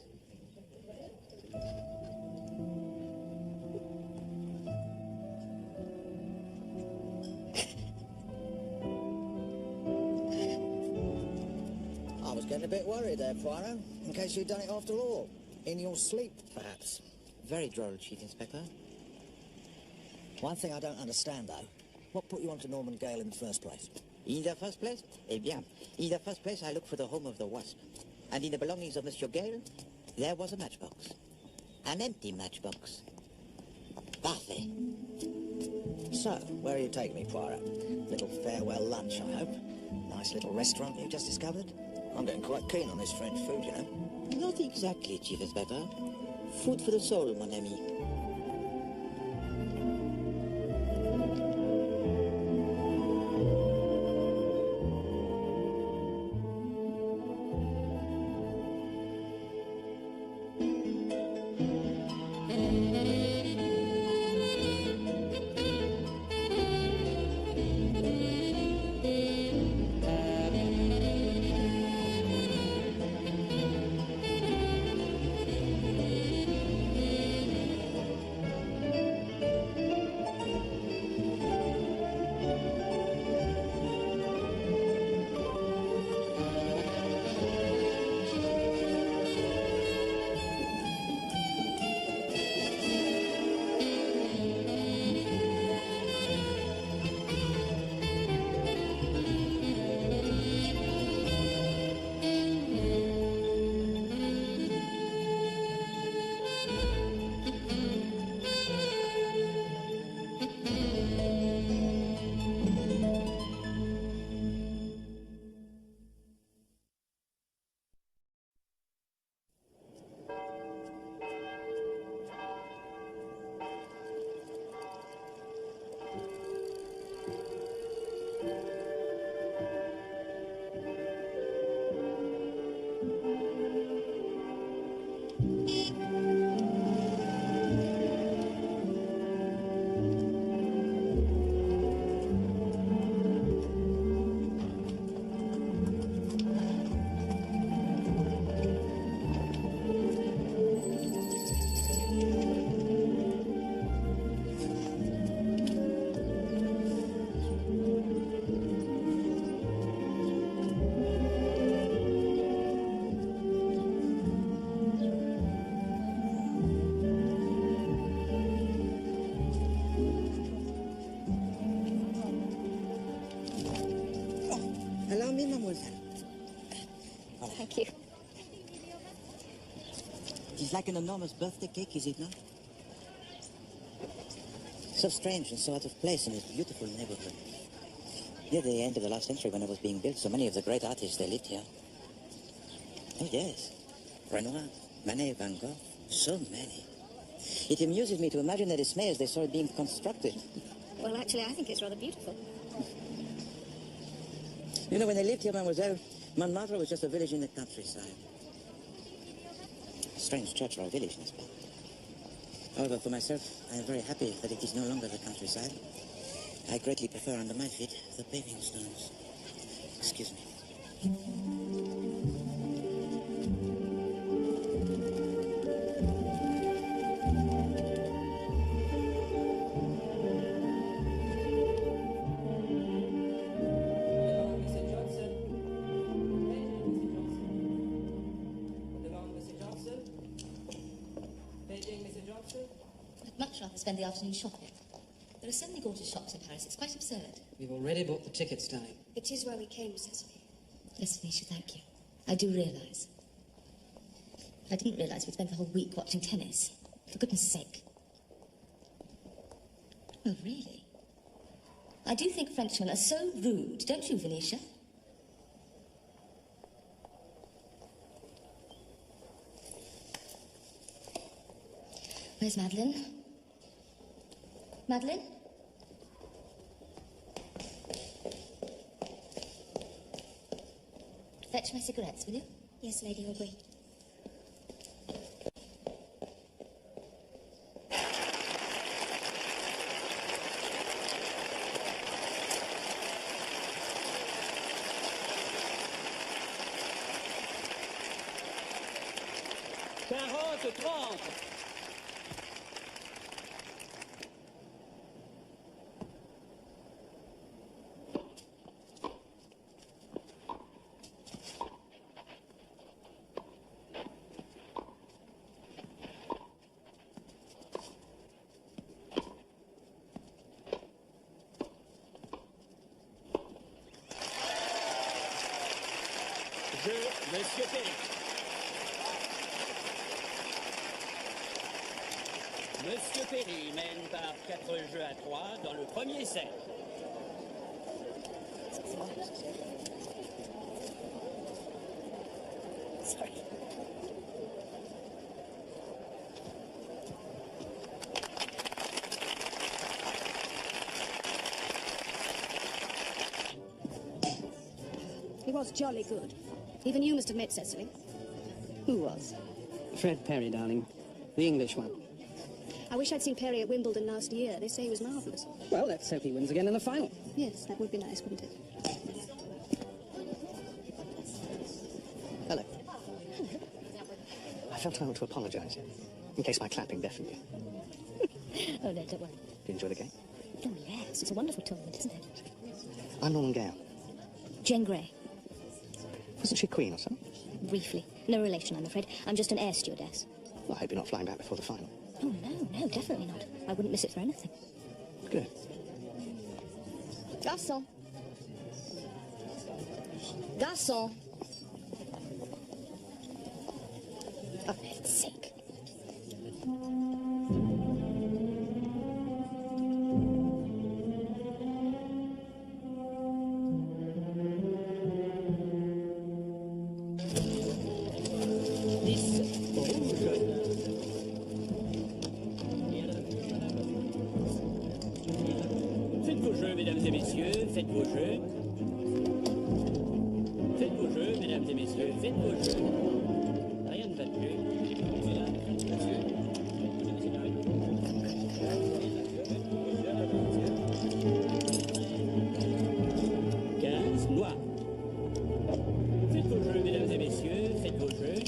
Speaker 13: Getting a bit worried there, Poirot, in case you'd done it after all. In your sleep, perhaps.
Speaker 1: Very droll, Chief Inspector.
Speaker 13: One thing I don't understand, though. What put you onto Norman Gale in the first place?
Speaker 1: In the first place? Eh bien, in the first place, I looked for the home of the wasp. And in the belongings of Monsieur Gale, there was a matchbox. An empty matchbox. Parfait.
Speaker 13: So, where are you taking me, Poirot? Little farewell lunch, I hope. Nice little restaurant you just discovered? I'm getting quite keen on this French food, you know.
Speaker 1: Not exactly, Chief Inspector. Food for the soul, mon ami. Allow me, mademoiselle.
Speaker 2: Thank you.
Speaker 1: It's like an enormous birthday cake, is it not? So strange and so out of place in this beautiful neighborhood. Near the end of the last century when it was being built, so many of the great artists, they lived here. Oh, yes. Renoir, Manet, Van Gogh, so many. It amuses me to imagine their dismay as they saw it being constructed.
Speaker 7: Well, actually, I think it's rather beautiful.
Speaker 1: You know, when they lived here, mademoiselle, Montmartre was just a village in the countryside. A strange church for a village, n'est-ce pas? However, for myself, I am very happy that it is no longer the countryside. I greatly prefer under my feet the paving stones. Excuse me.
Speaker 2: I'd much rather spend the afternoon shopping. There are so many gorgeous shops in Paris, it's quite absurd.
Speaker 3: We've already bought the tickets, darling.
Speaker 4: It is where we came, Cecily.
Speaker 2: Yes, Venetia, thank you. I do realise. I didn't realise we'd spent the whole week watching tennis. For goodness sake. Oh, really? I do think Frenchmen are so rude, don't you, Venetia? Where's Madeleine? Madeleine? Fetch my cigarettes, will you?
Speaker 4: Yes, Lady Aubrey.
Speaker 19: Monsieur Perry. Monsieur Perry mène par 4 jeux à 3 dans le premier set.
Speaker 2: Sorry.
Speaker 7: He was jolly good. Even you must admit, Cecily.
Speaker 3: Who was? Fred Perry, darling. The English one.
Speaker 7: I wish I'd seen Perry at Wimbledon last year. They say he was marvellous.
Speaker 3: Well, let's hope he wins again in the final.
Speaker 7: Yes, that would be nice, wouldn't it?
Speaker 8: Hello. I felt I ought to apologise, in case my clapping deafened you.
Speaker 7: Oh, no, don't worry.
Speaker 8: Did you enjoy the game?
Speaker 7: Oh, yes, it's a wonderful tournament, isn't it?
Speaker 8: I'm Norman Gale.
Speaker 7: Jane Grey.
Speaker 8: Wasn't she queen or something?
Speaker 7: Briefly. No relation, I'm afraid. I'm just an air stewardess.
Speaker 8: Well, I hope you're not flying back before the final.
Speaker 7: Oh, no, definitely not. I wouldn't miss it for anything.
Speaker 8: Good.
Speaker 7: Garçon. Garçon. Oh, for heaven's sake.
Speaker 19: Faites vos jeux. jeux, mesdames et messieurs, faites vos jeux. Faites vos jeux, mesdames et messieurs, faites vos jeux. Rien ne va plus. Noir. Faites vos jeux, mesdames et messieurs, faites vos jeux.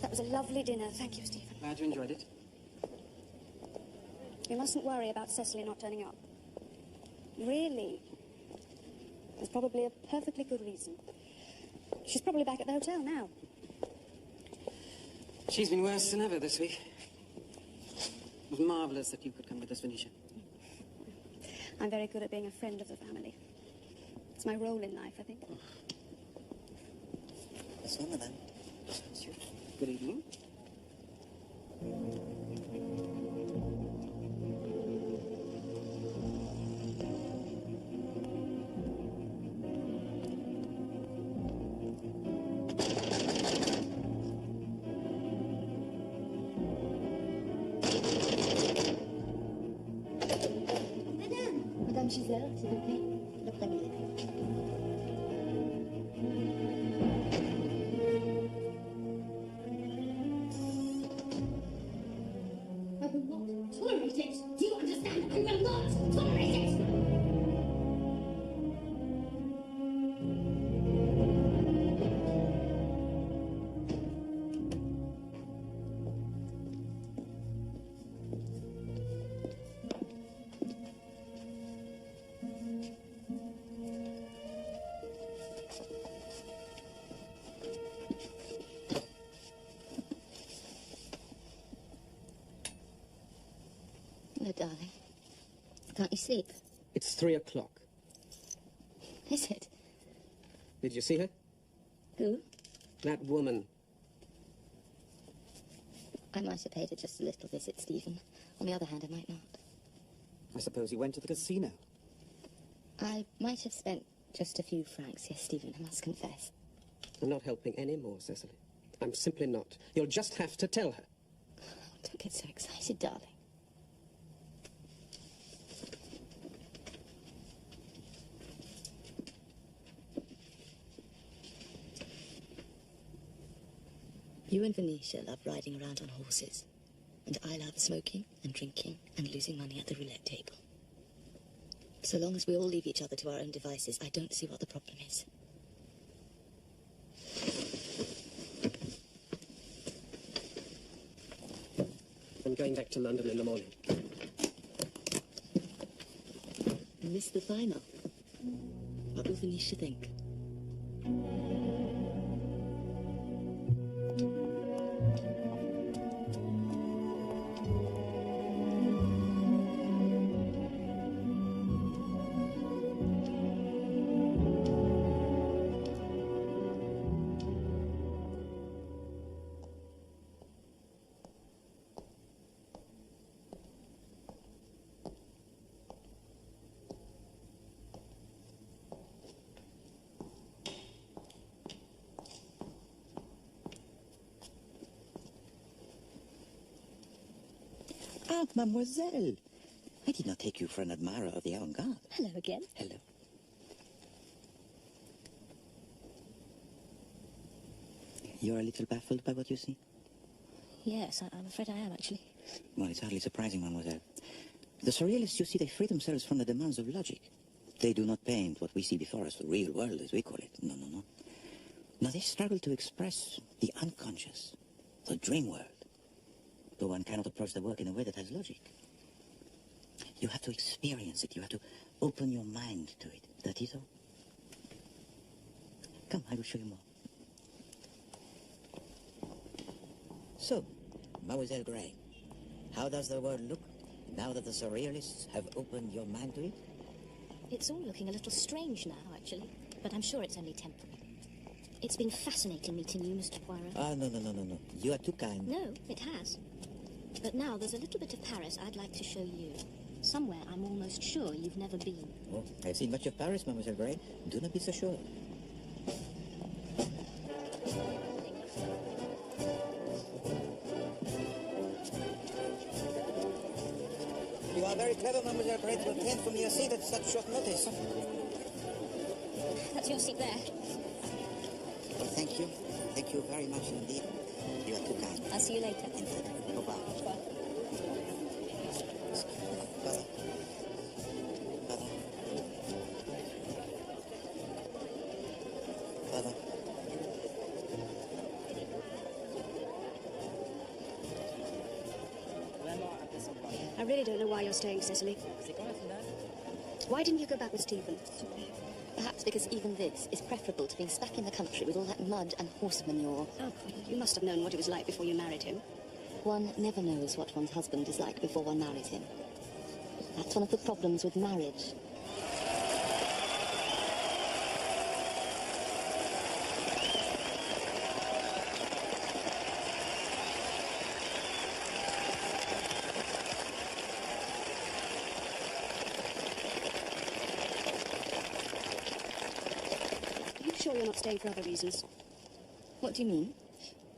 Speaker 4: That was a lovely dinner. Thank you, Stephen.
Speaker 3: Glad you enjoyed it.
Speaker 4: You mustn't worry about Cecily not turning up. Really. There's probably a perfectly good reason. She's probably back at the hotel now.
Speaker 3: She's been worse than ever this week. It was marvellous that you could come with us, Venetia.
Speaker 4: I'm very good at being a friend of the family. It's my role in life, I think.
Speaker 1: Bonsoir, madame.
Speaker 3: Good evening.
Speaker 2: Madame Giselle, s'il vous plaît. Le premier.
Speaker 18: I will not tolerate it. Do you understand? I will not tolerate it.
Speaker 2: No, darling. Can't you sleep?
Speaker 3: It's 3 o'clock.
Speaker 2: Is it?
Speaker 3: Did you see her?
Speaker 2: Who?
Speaker 3: That woman.
Speaker 2: I might have paid her just a little visit, Stephen. On the other hand, I might not.
Speaker 3: I suppose you went to the casino.
Speaker 2: I might have spent just a few francs, yes, Stephen, I must confess.
Speaker 3: I'm not helping any more, Cecily. I'm simply not. You'll just have to tell her.
Speaker 2: Don't get so excited, darling. You and Venetia love riding around on horses, and I love smoking and drinking and losing money at the roulette table. So long as we all leave each other to our own devices, I don't see what the problem is.
Speaker 3: I'm going back to London in the morning.
Speaker 2: You missed the final. What will Venetia think?
Speaker 1: Ah, mademoiselle. I did not take you for an admirer of the avant-garde.
Speaker 7: Hello again.
Speaker 1: Hello. You're a little baffled by what you see?
Speaker 7: Yes, I'm afraid I am, actually.
Speaker 1: Well, it's hardly surprising, mademoiselle. The surrealists, you see, they free themselves from the demands of logic. They do not paint what we see before us, the real world, as we call it. No, no, no. No, they struggle to express the unconscious, the dream world. Though one cannot approach the work in a way that has logic. You have to experience it. You have to open your mind to it. That is all. Come, I will show you more. So, Mademoiselle Gray, how does the world look now that the surrealists have opened your mind to it?
Speaker 7: It's all looking a little strange now, actually, but I'm sure it's only temporary. It's been fascinating meeting you, Mr. Poirot.
Speaker 1: Ah, no. You are too kind.
Speaker 7: No, it has. But now there's a little bit of Paris I'd like to show you. Somewhere I'm almost sure you've never been.
Speaker 1: Oh, I've seen much of Paris, Mademoiselle Gray. Do not be so sure. You are very clever, Mademoiselle Grey, to attend from your seat at such short notice.
Speaker 7: That's your seat there.
Speaker 1: Well, thank you. Thank you very much indeed. You are too kind.
Speaker 7: I'll see you later.
Speaker 1: Indeed. Au revoir. Father. Father. Father.
Speaker 4: I really don't know why you're staying, Cecily. Why didn't you go back with Stephen?
Speaker 2: Perhaps because even this is preferable to being stuck in the country with all that mud and horse manure.
Speaker 4: Oh, you must have known what it was like before you married him.
Speaker 2: One never knows what one's husband is like before one marries him. That's one of the problems with marriage.
Speaker 4: Sure you're not staying for other reasons?
Speaker 2: What do you mean?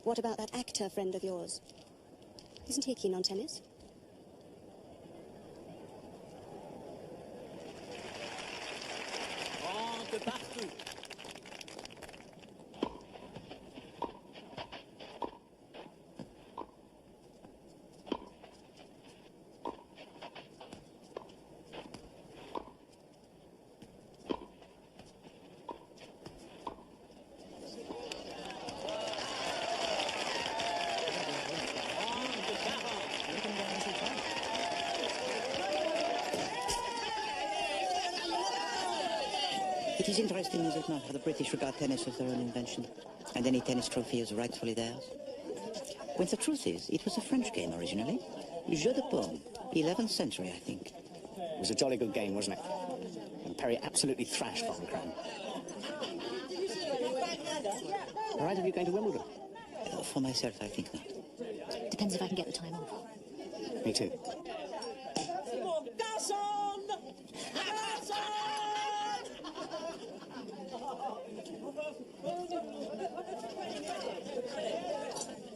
Speaker 4: What about that actor friend of yours? Isn't he keen on tennis?
Speaker 19: Rentre partout.
Speaker 1: It is interesting, is it not, how the British regard tennis as their own invention, and any tennis trophy is rightfully theirs? When the truth is, it was a French game originally. Jeu de paume, 11th century, I think.
Speaker 8: It was a jolly good game, wasn't it? And Perry absolutely thrashed Von Kran. All right, are you going to Wimbledon?
Speaker 1: For myself, I think not.
Speaker 2: Depends if I can get the time off.
Speaker 8: Me too.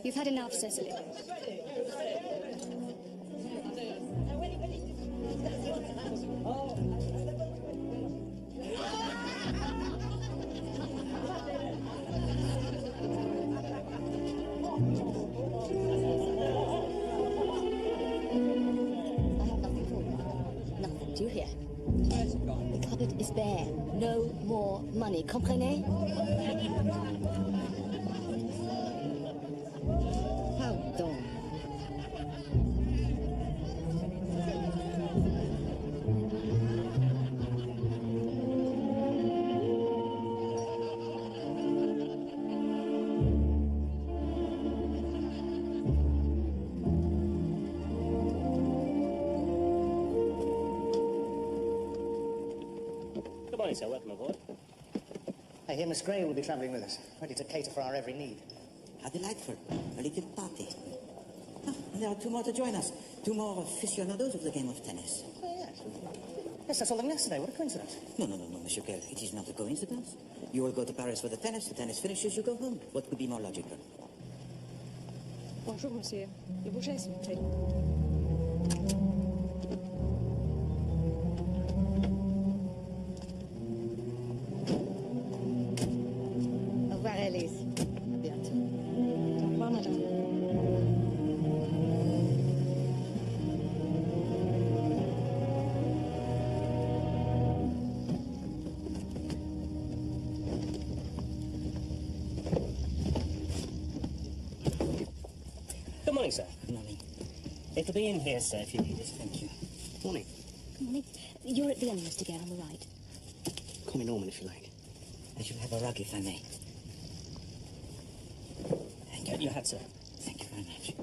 Speaker 4: You've had enough, Cecily.
Speaker 2: Nothing, do you hear? The cupboard is bare. No more money, comprenez? Pardon.
Speaker 5: Good morning, sir. Welcome aboard.
Speaker 8: I hear Miss Gray will be travelling with us, ready to cater for our every need.
Speaker 1: How delightful. A little party. Ah, and there are two more to join us. Two more aficionados of the game of tennis.
Speaker 8: Oh, yes. Yes, I saw them yesterday. What a coincidence.
Speaker 1: No, Monsieur Kerr. It is not a coincidence. You will go to Paris for the tennis finishes, you go home. What could be more logical?
Speaker 10: Bonjour, monsieur. Le bouger, s'il vous plaît.
Speaker 2: Au revoir, Alice. À bientôt.
Speaker 10: Au revoir, madame.
Speaker 5: Good morning, sir.
Speaker 1: Good morning.
Speaker 5: It'll be in here, sir, if you need it.
Speaker 1: Thank you.
Speaker 5: Morning.
Speaker 2: Good morning. You're at the end, Mr. Gale, on the right.
Speaker 8: Call me Norman if you like.
Speaker 1: I should have a rug if I may. Thank you.
Speaker 5: Your hat, sir.
Speaker 1: Thank you very much.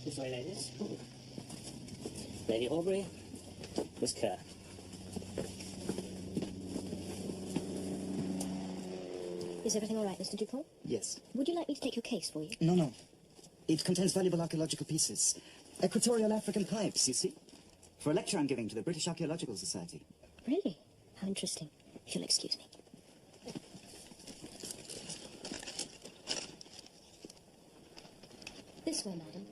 Speaker 5: This way, ladies. Lady Aubrey, Miss Kerr.
Speaker 7: Is everything all right, Mr. Dupont?
Speaker 9: Yes.
Speaker 7: Would you like me to take your case for you?
Speaker 9: No. It contains valuable archaeological pieces. Equatorial African pipes, you see? For a lecture I'm giving to the British Archaeological Society.
Speaker 7: Really? How interesting. If you'll excuse me. This way, madam.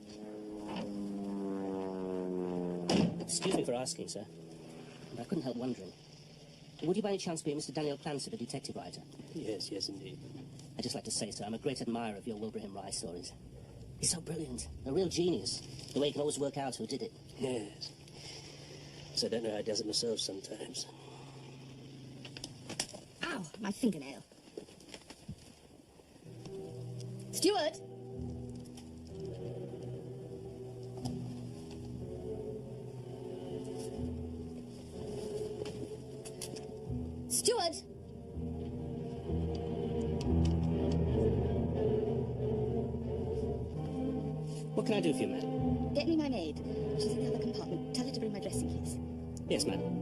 Speaker 15: Excuse me for asking, sir, but I couldn't help wondering. Would you by any chance be Mr. Daniel Clancy, the detective writer?
Speaker 11: Yes, yes, indeed.
Speaker 15: I'd just like to say, sir, I'm a great admirer of your Wilbraham Rye stories. He's so brilliant, a real genius, the way he can always work out who did it.
Speaker 11: Yes. So I don't know how he does it myself sometimes.
Speaker 2: Ow, my fingernail. Steward! Steward!
Speaker 15: What can I do for you, madam?
Speaker 2: Get me my maid. She's in the other compartment. Tell her to bring my dressing case.
Speaker 15: Yes, madam.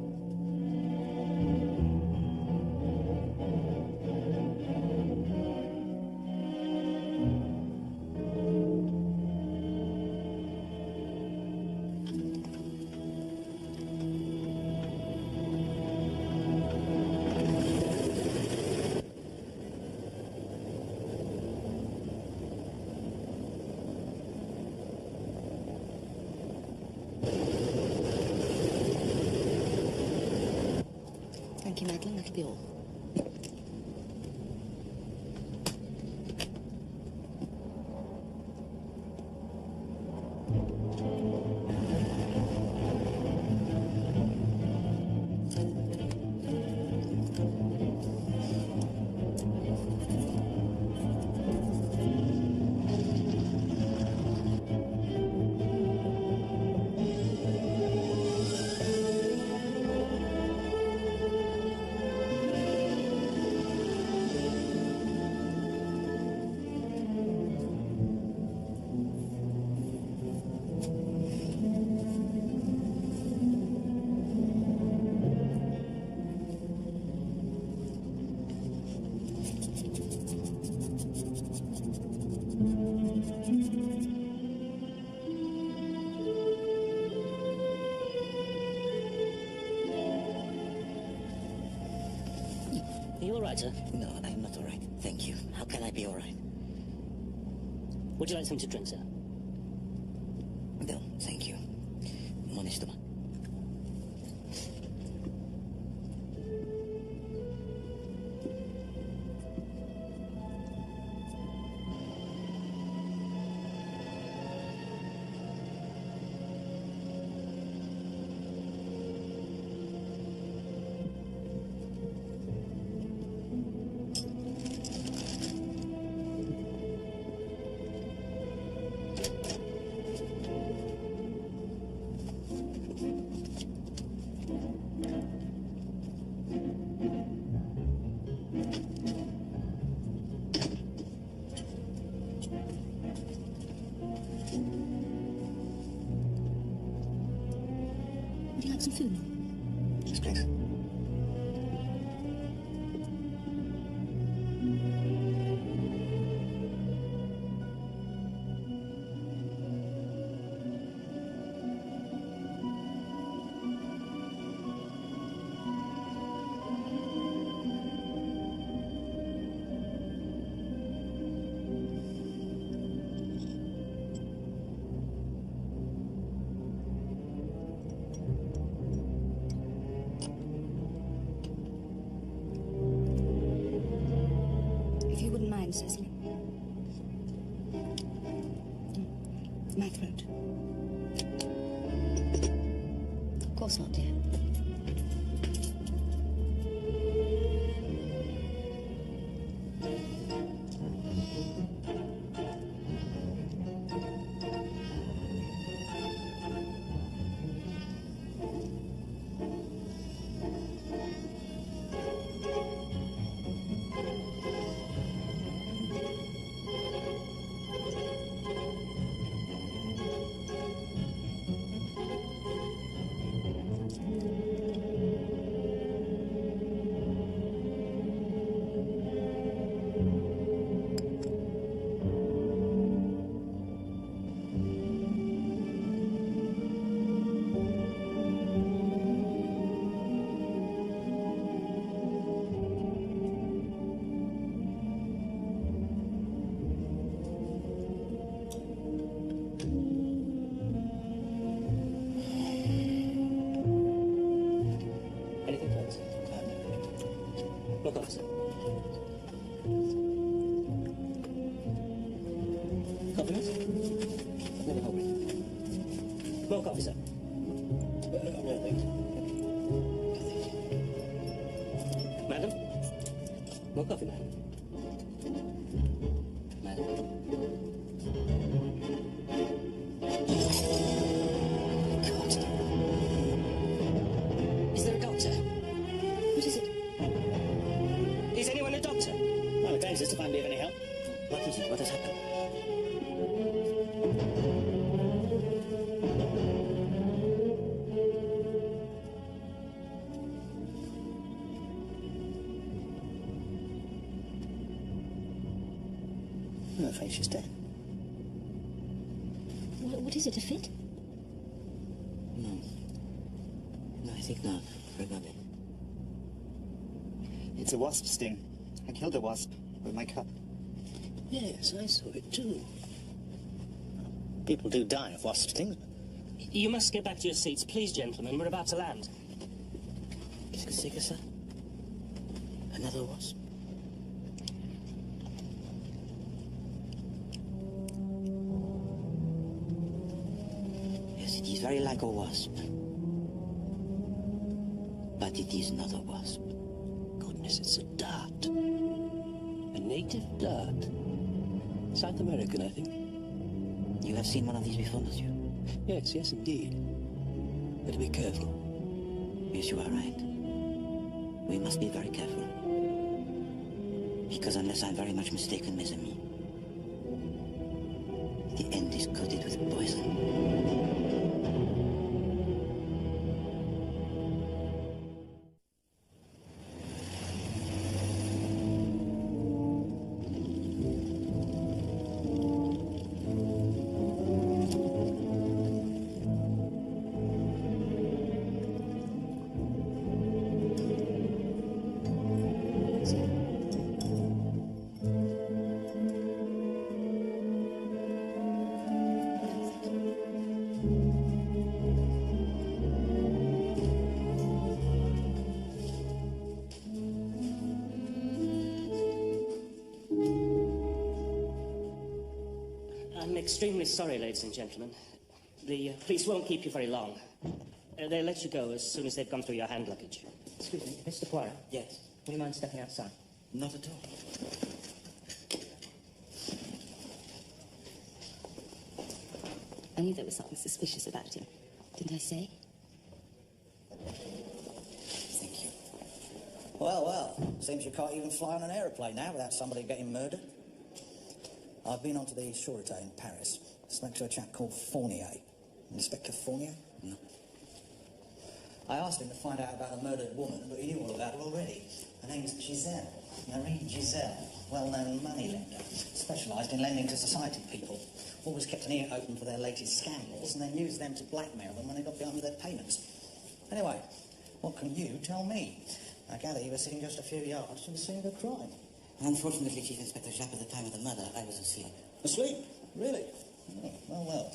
Speaker 2: Thank you, Madeline. That'll be all.
Speaker 15: Are you all right, sir?
Speaker 1: No, I'm not all right. Thank you. How can I be all right?
Speaker 15: Would you like something to drink, sir?
Speaker 1: No, thank you. Mon estomac.
Speaker 2: Would you like some food?
Speaker 1: Yes, please.
Speaker 2: If you wouldn't mind, Cecily. My throat. Of course not, dear.
Speaker 15: More coffee, sir. Coffee, miss? Never hungry. More coffee, sir. No, thanks. Madam? More coffee, madam. Madam? God. Is there a doctor?
Speaker 2: What is it?
Speaker 15: Is anyone a doctor?
Speaker 8: Well, again, sister, if I can be of any help.
Speaker 1: What is it? What has happened?
Speaker 8: I'm afraid she's dead.
Speaker 7: What is it, a fit?
Speaker 1: No. No, I think not. Regardez.
Speaker 9: It's a wasp sting. I killed a wasp with my cup.
Speaker 11: Yes, I saw it too.
Speaker 8: People do die of wasp stings.
Speaker 5: You must get back to your seats, please, gentlemen. We're about to land.
Speaker 1: Qu'est-ce que c'est que ça? Another wasp? Yes, it is very like a wasp. But it is not a wasp.
Speaker 11: Goodness, it's a dart. A native dart. South American, I think.
Speaker 1: You have seen one of these before, monsieur?
Speaker 11: Yes, yes, indeed. Better be careful.
Speaker 1: Yes, you are right. We must be very careful. Because unless I'm very much mistaken, mes amis, the end is coated with poison.
Speaker 5: I'm extremely sorry, ladies and gentlemen. The police won't keep you very long. They'll let you go as soon as they've gone through your hand luggage.
Speaker 14: Excuse me, Mr. Poirot.
Speaker 1: Yes.
Speaker 14: Would you mind stepping outside?
Speaker 1: Not at all.
Speaker 2: I knew there was something suspicious about him. Didn't I say?
Speaker 1: Thank you.
Speaker 12: Well, well, seems you can't even fly on an aeroplane now without somebody getting murdered. I've been onto the Sûreté in Paris. Spoke to a chap called Fournier. Inspector Fournier?
Speaker 1: No.
Speaker 12: I asked him to find out about the murdered woman, but he knew all about her already. Her name's Giselle. Marie Giselle. Well-known moneylender. Specialised in lending to society people. Always kept an ear open for their latest scandals and then used them to blackmail them when they got behind with their payments. Anyway, what can you tell me? I gather you were sitting just a few yards from the scene of the crime.
Speaker 1: Unfortunately, Chief Inspector Jacques, at the time of the murder, I was asleep.
Speaker 12: Asleep? Really? Oh, well, well.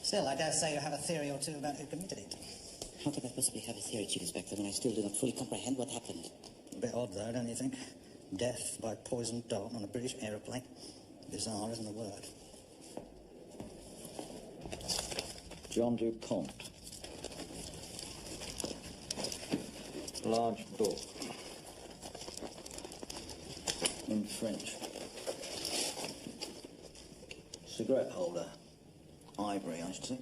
Speaker 12: Still, I dare say you have a theory or two about who committed it.
Speaker 1: How could I possibly have a theory, Chief Inspector, when I still do not fully comprehend what happened?
Speaker 12: A bit odd, though, don't you think? Death by poisoned dart on a British aeroplane. Bizarre, isn't the word?
Speaker 20: John Dupont. Large book. In French. Cigarette holder. Ivory, I should say.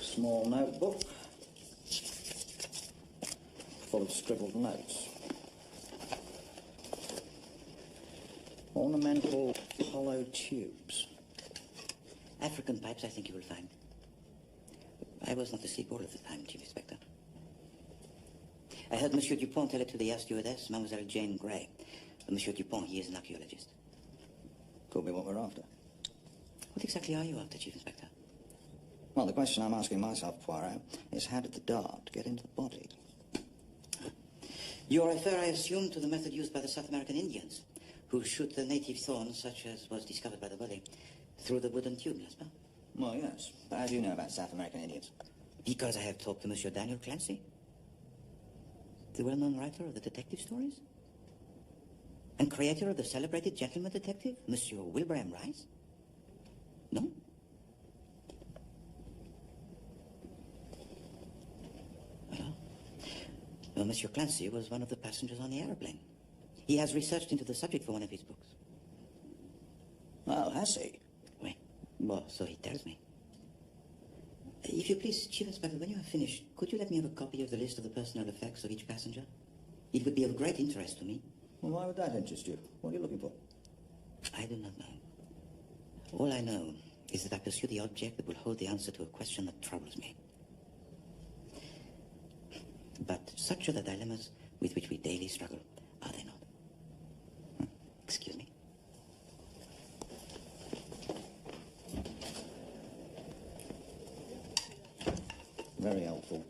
Speaker 20: Small notebook. Full of scribbled notes. Ornamental hollow tubes.
Speaker 1: African pipes, I think you will find. I was not asleep all of the time, Chief Inspector. I heard Monsieur Dupont tell it to the air stewardess, Mademoiselle Jane Grey. Monsieur Dupont, he is an archaeologist.
Speaker 12: Could be what we're after.
Speaker 1: What exactly are you after, Chief Inspector?
Speaker 12: Well, the question I'm asking myself, Poirot, is how did the dart get into the body?
Speaker 1: You refer, I assume, to the method used by the South American Indians, who shoot the native thorns, such as was discovered by the body, through the wooden tube, n'est-ce pas?
Speaker 12: Well, yes. But how do you know about South American Indians?
Speaker 1: Because I have talked to Monsieur Daniel Clancy. The well-known writer of the detective stories? And creator of the celebrated gentleman detective, Monsieur Wilbraham Rice? No? Well, Monsieur Clancy was one of the passengers on the aeroplane. He has researched into the subject for one of his books.
Speaker 20: Oh, has he?
Speaker 1: Oui. Well, so he tells me. If you please, Chief Inspector, when you have finished, could you let me have a copy of the list of the personal effects of each passenger? It would be of great interest to me.
Speaker 20: Well, why would that interest you? What are you looking for?
Speaker 1: I do not know. All I know is that I pursue the object that will hold the answer to a question that troubles me. But such are the dilemmas with which we daily struggle, are they not? Excuse me.
Speaker 20: Very helpful.